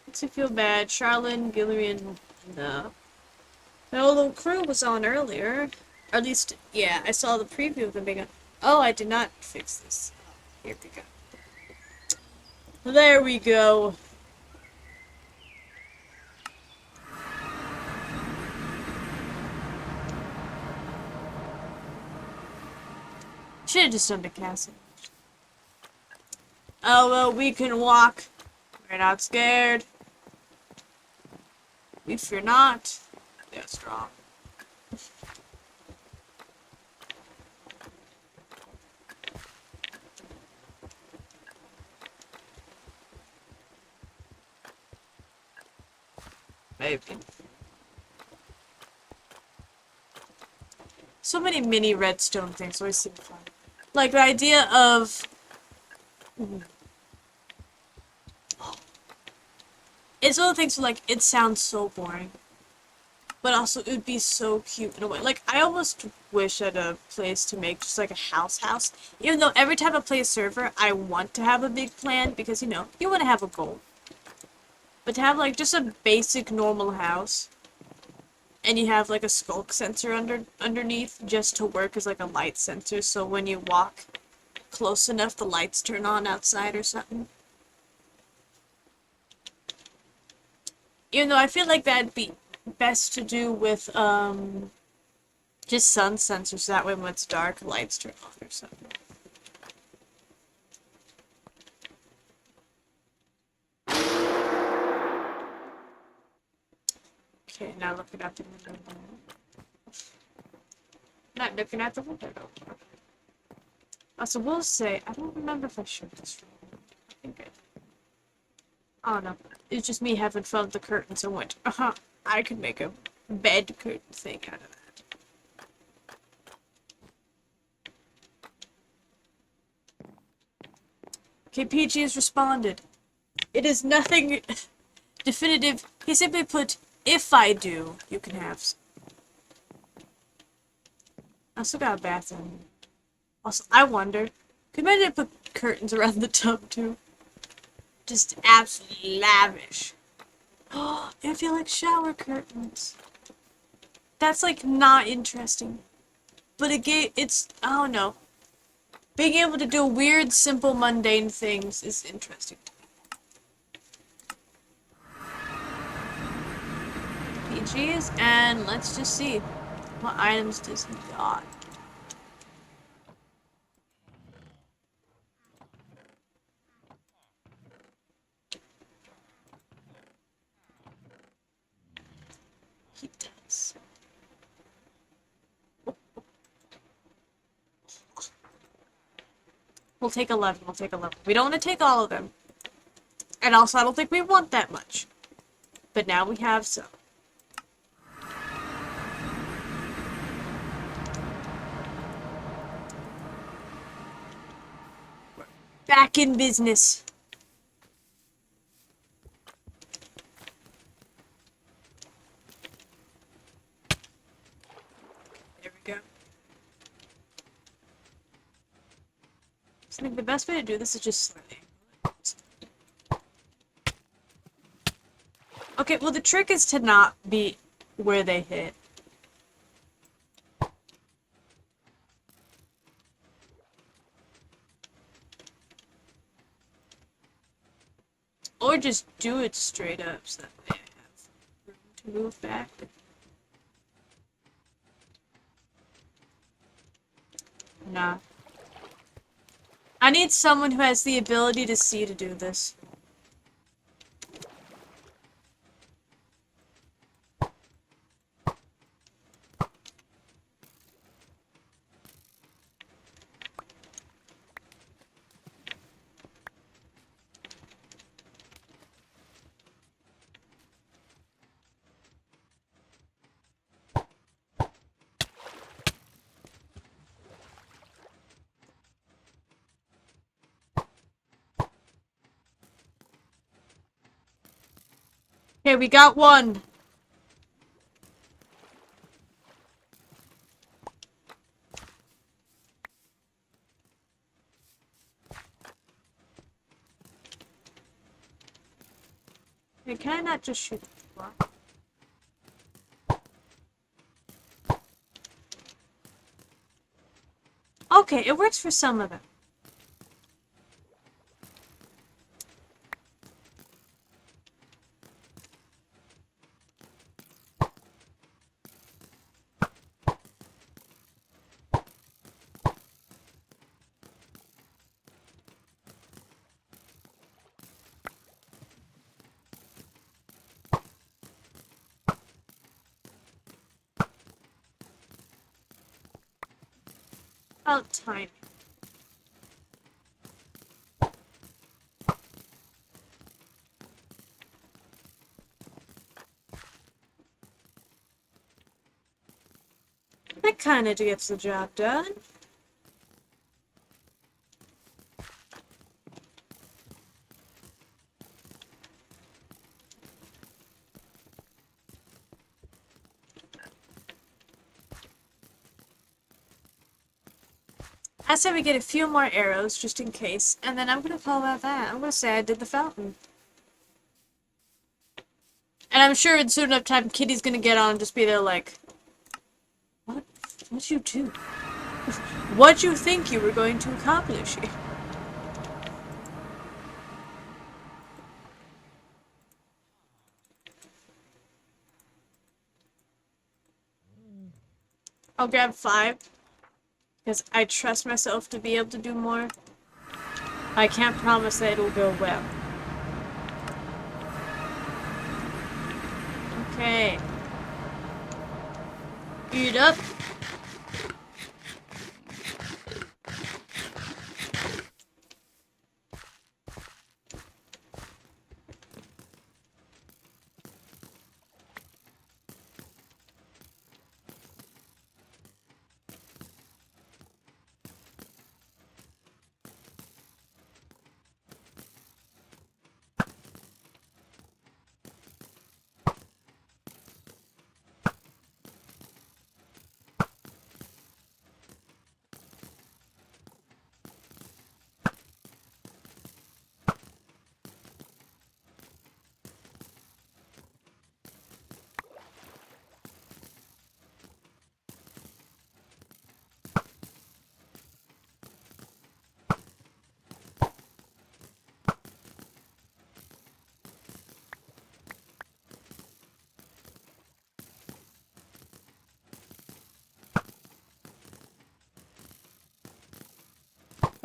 Makes me feel bad. Charlene, Gillian, no. The little crew was on earlier. Or at least, yeah, I saw the preview of them being on. Oh, I did not fix this. Here we go. There we go. Should have just done the castle. Oh, well, we can walk. We're not scared. If you're not, they're strong. Maybe. So many mini redstone things always seem fun. Like the idea of... It's one of the things where, like, it sounds so boring. But also, it would be so cute in a way. Like, I almost wish I had a place to make just, like, a house. Even though every time I play a server, I want to have a big plan. Because, you know, you want to have a goal. But to have, like, just a basic normal house. And you have, like, a skulk sensor underneath just to work as, like, a light sensor. So when you walk close enough, the lights turn on outside or something. Even though I feel like that'd be best to do with, just sun sensors. That way when it's dark, lights turn on or something. Okay, now looking out the window. Not looking out the window. Also, we'll say, I don't remember if I showed this right. I think I did. Oh no, it's just me having fun with the curtains and went, I could make a bed curtain thing out of that. Okay, PG has responded. It is nothing definitive. He simply put, if I do, you can have some. I still got a bathroom. Also, I wonder, could maybe put curtains around the tub too? Just absolutely lavish. Oh, I feel like shower curtains. That's like not interesting. But it's, I don't know. Being able to do weird, simple, mundane things is interesting to me. PGs, and let's just see. What items does he got? He does. We'll take 11. We'll take 11. We don't want to take all of them. And also, I don't think we want that much. But now we have some. We're back in business. There we go. I think the best way to do this is just slightly. Okay, well the trick is to not be where they hit. Or just do it straight up so that way I have room to move back. Nah. I need someone who has the ability to see to do this. Okay, we got one. Hey, can I not just shoot the block? Okay, it works for some of them. About time. That kind of gets the job done. I say we get a few more arrows just in case, and then I'm gonna call that that. I'm gonna say I did the fountain. And I'm sure in soon enough time, Kitty's gonna get on and just be there like, what? What'd you do? What'd you think you were going to accomplish here? I'll grab 5, because I trust myself to be able to do more. I can't promise that it'll go well. Okay. Eat up.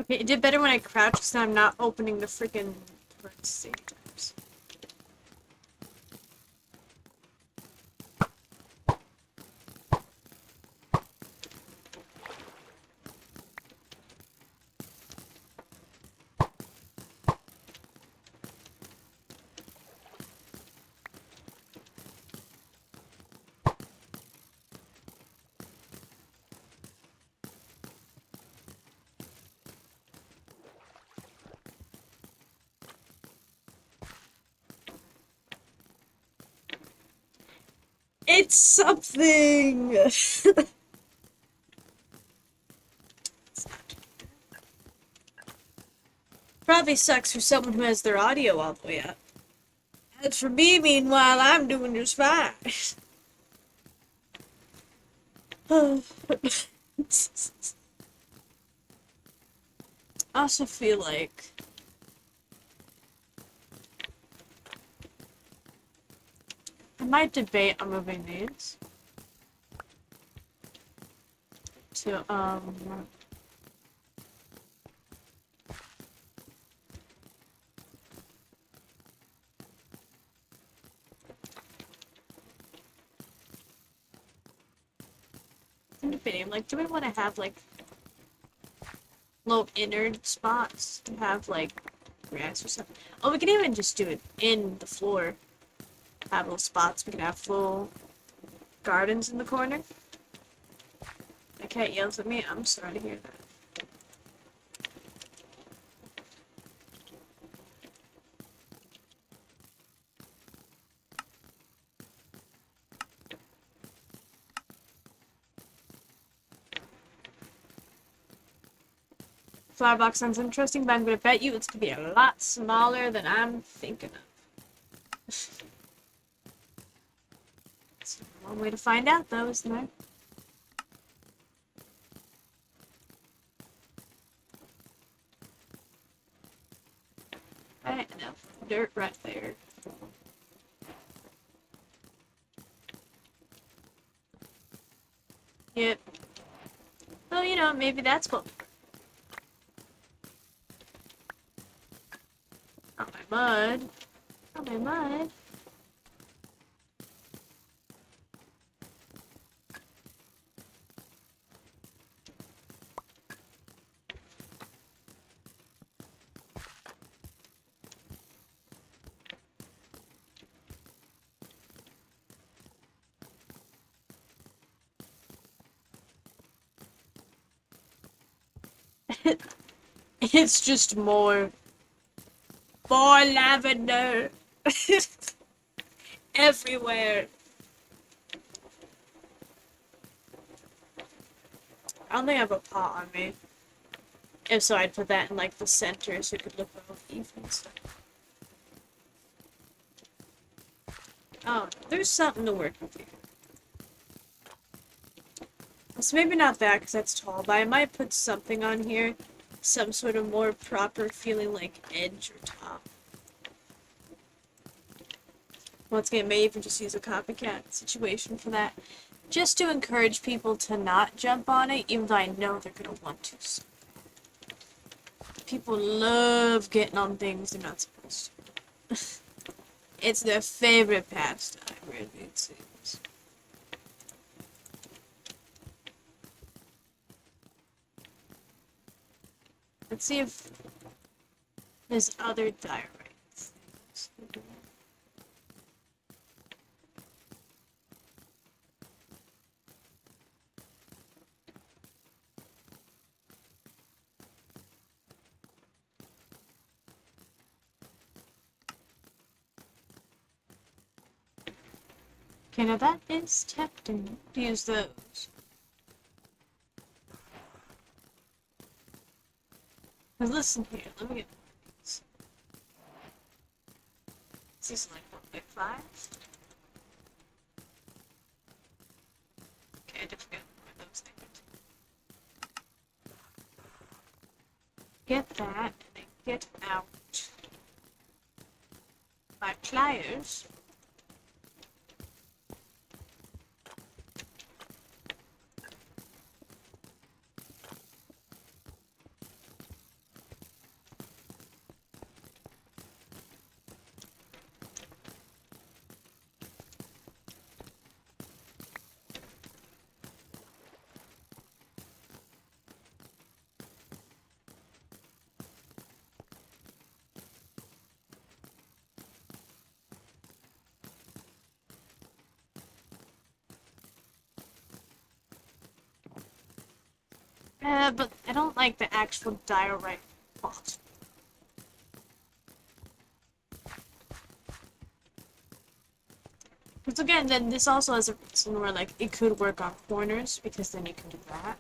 Okay, it did better when I crouched because I'm not opening the freaking door at the same times. It's something! Probably sucks for someone who has their audio all the way up. As for me, meanwhile, I'm doing just fine. I also feel like might debate on moving these to I'm debating, like, do we want to have like little inner spots to have like grass or something? Oh, we can even just do it in the floor. Have little spots. We can have full gardens in the corner. My cat yells at me. I'm sorry to hear that. Flower box sounds interesting, but I'm gonna bet you it's gonna be a lot smaller than I'm thinking of. That's one way to find out, though, isn't there? Right, enough dirt right there. Yep. Well, you know, maybe that's what. Oh, my mud. Oh, my mud. It's just more lavender everywhere. I only have a pot on me. If so, I'd put that in like the center so it could look all even stuff. Oh, there's something to work with here. So maybe not that because that's tall, but I might put something on here. Some sort of more proper feeling like edge or top. Once again, may even just use a copycat situation for that. Just to encourage people to not jump on it, even though I know they're going to want to. So people love getting on things they're not supposed to. It's their favorite pastime, really, it seems. Let's see if there's other diorites. Okay, now that is tempting to use those. But listen here, let me get these. Is this like 1.5? Okay, I definitely got more of those things. Get that, and then get out my pliers. But I don't like the actual diorite pot. Because again, then this also has a reason where like it could work on corners because then you can do that.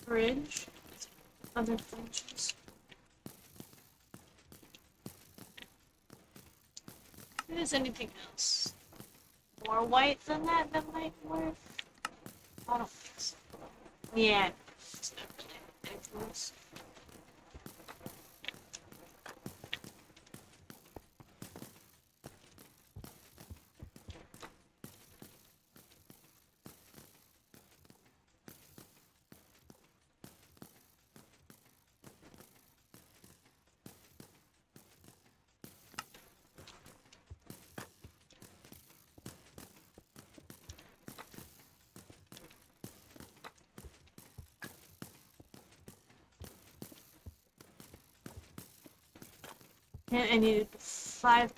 Bridge, other bridges. If there's anything else more white than that might work. I don't think so. Yeah. It's not really anything else. And I needed 5.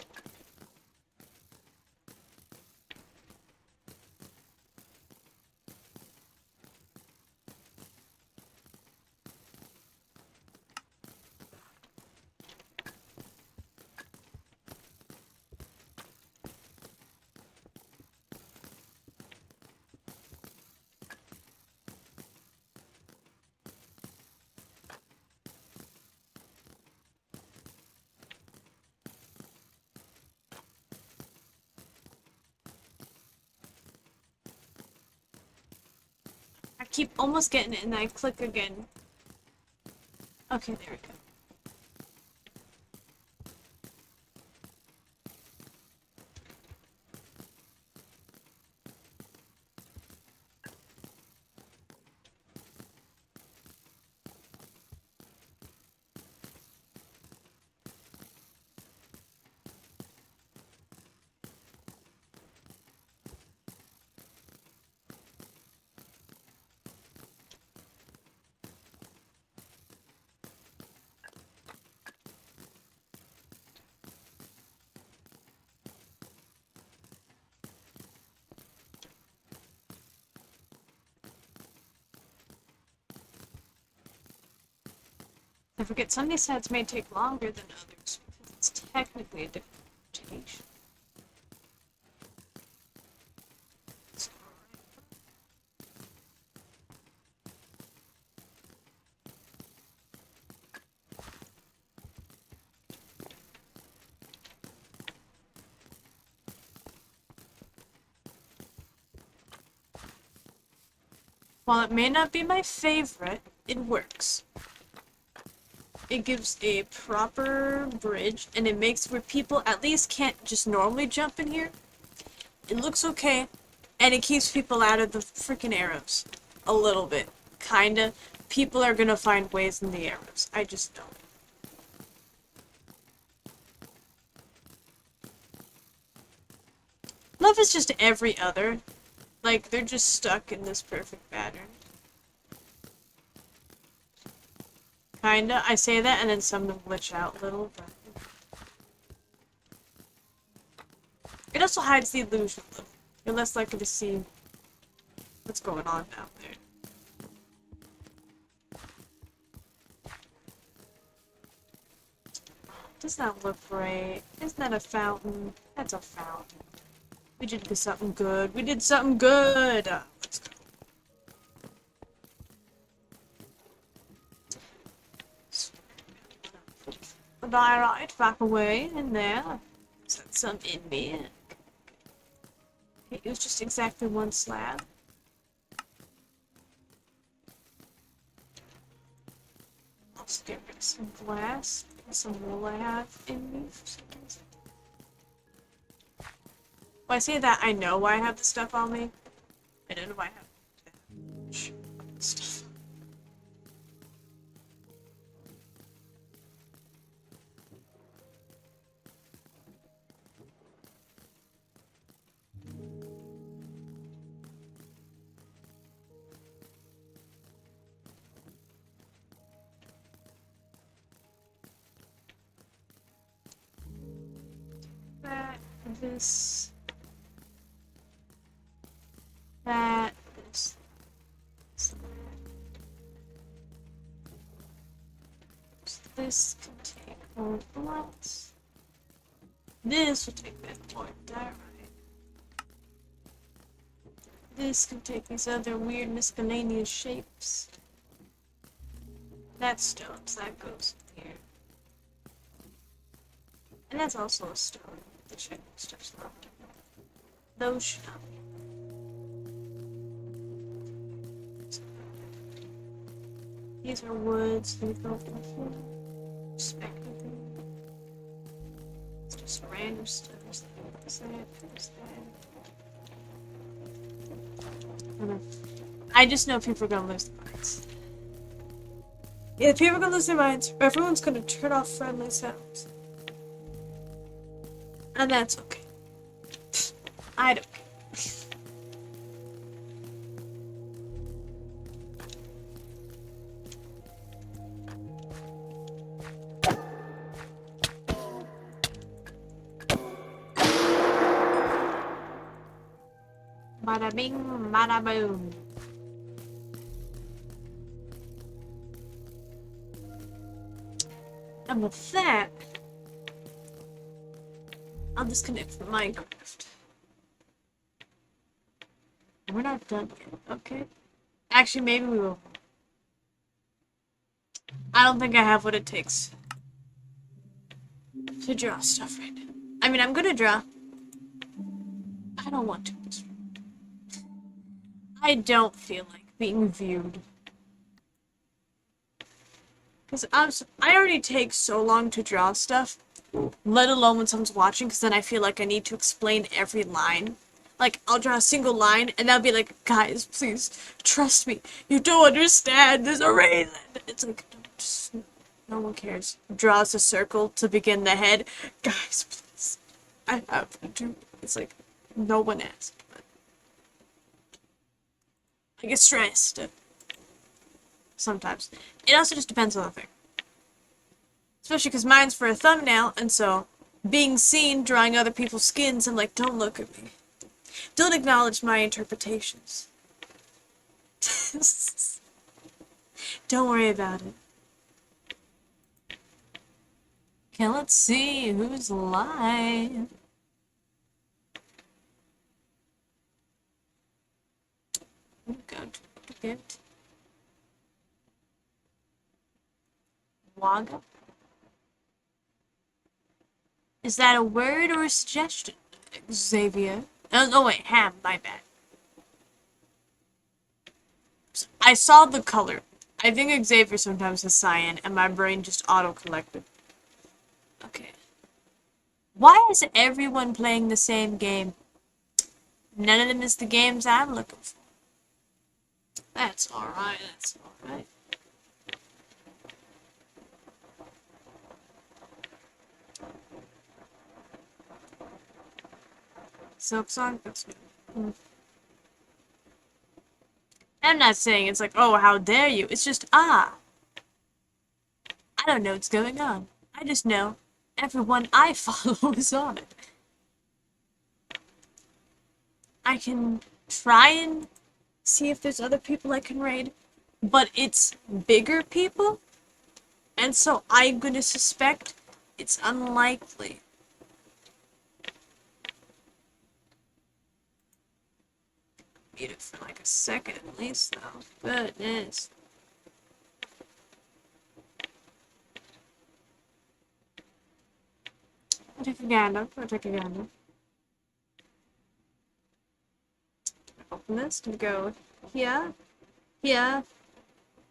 I keep almost getting it and I click again. Okay, there we go. I forget some of these sets may take longer than others because it's technically a different rotation. While it may not be my favorite, it works. It gives a proper bridge, and it makes where people at least can't just normally jump in here. It looks okay, and it keeps people out of the freaking arrows. A little bit. Kinda. People are gonna find ways in the arrows. I just don't. Love is just every other. Like, they're just stuck in this perfect pattern. Kinda. I say that, and then some of them glitch out a little, but... It also hides the illusion, though. You're less likely to see what's going on out there. Does that look right? Isn't that a fountain? That's a fountain. We did something good. We did something good! Let's go. Put I right back away in there. Set some in me. It was just exactly one slab. I'll just get rid of some glass and some wool I have in me for some reason. When I say that, I know why I have the stuff on me. I don't know why I have that much stuff. That, this, that, this, this can take more blocks. This will take that more diorite. This can take these other weird miscellaneous shapes. That's stones, that goes in here. And that's also a stone. Those should not be. These are woods. They go speculative. It's just random stuff. I just know people are gonna lose their minds. Yeah, people are gonna lose their minds. Everyone's gonna turn off friendly sounds. And that's okay. I don't care. Bada bing, bada boom. And with that, I'll disconnect from Minecraft. We're not done yet, okay? Actually, maybe we will. I don't think I have what it takes to draw stuff right now. I mean, I'm gonna draw. I don't want to. I don't feel like being viewed. Because I already take so long to draw stuff, let alone when someone's watching, because then I feel like I need to explain every line. Like, I'll draw a single line, and they'll be like, guys, please, trust me. You don't understand. There's a reason. It's like, just, no one cares. Draws a circle to begin the head. Guys, please. I have to. It's like, no one asked. But I get stressed. Sometimes. It also just depends on the thing. Especially because mine's for a thumbnail, and so being seen drawing other people's skins, I'm like, don't look at me. Don't acknowledge my interpretations. Don't worry about it. Okay, let's see who's live. Good. Waga? Is that a word or a suggestion? Xavier? Oh, wait, Ham, my bad. I saw the color. I think Xavier sometimes has cyan, and my brain just auto-collected. Okay. Why is everyone playing the same game? None of them is the games I'm looking for. That's alright, that's alright. Silk Song? That's good. I'm not saying it's like, oh, how dare you. It's just, I don't know what's going on. I just know everyone I follow is on it. I can try and see if there's other people I can raid, but it's bigger people, and so I'm gonna suspect it's unlikely. Mute it for like a second at least, though. Goodness. I'll take a gander. Open this to go here, here,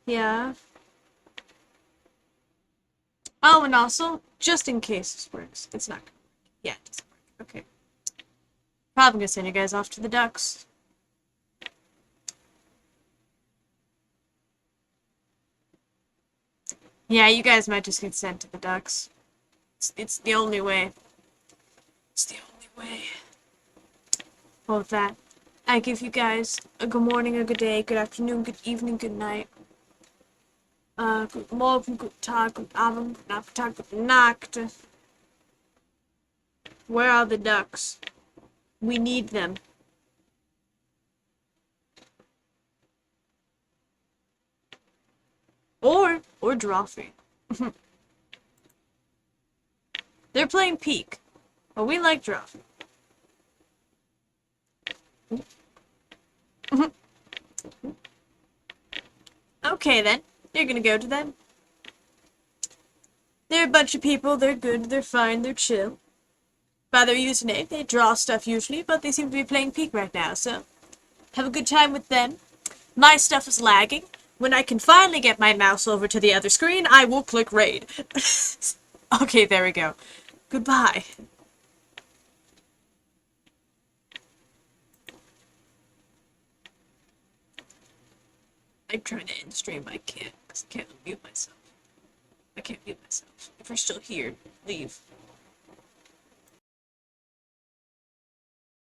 here. Oh, and also, just in case this works, it's not gonna work. Yeah, it doesn't work. Okay. Probably gonna send you guys off to the ducks. Yeah, you guys might just get sent to the ducks. It's the only way. It's the only way. Well, with that, I give you guys a good morning, a good day, good afternoon, good evening, good night. Good morgen, good Tag, good Abend, good Nachmittag, good Nacht. Where are the ducks? We need them. Or Drawfee. They're playing Peak, but we like Drawfee. Okay then, you're gonna go to them. They're a bunch of people, they're good, they're fine, they're chill. by their username. They draw stuff usually, but they seem to be playing Peek right now, so have a good time with them. My stuff is lagging. When I can finally get my mouse over to the other screen, I will click raid. Okay, there we go. Goodbye. I'm trying to end stream. I can't, because I can't mute myself. I can't mute myself. If you're still here, leave.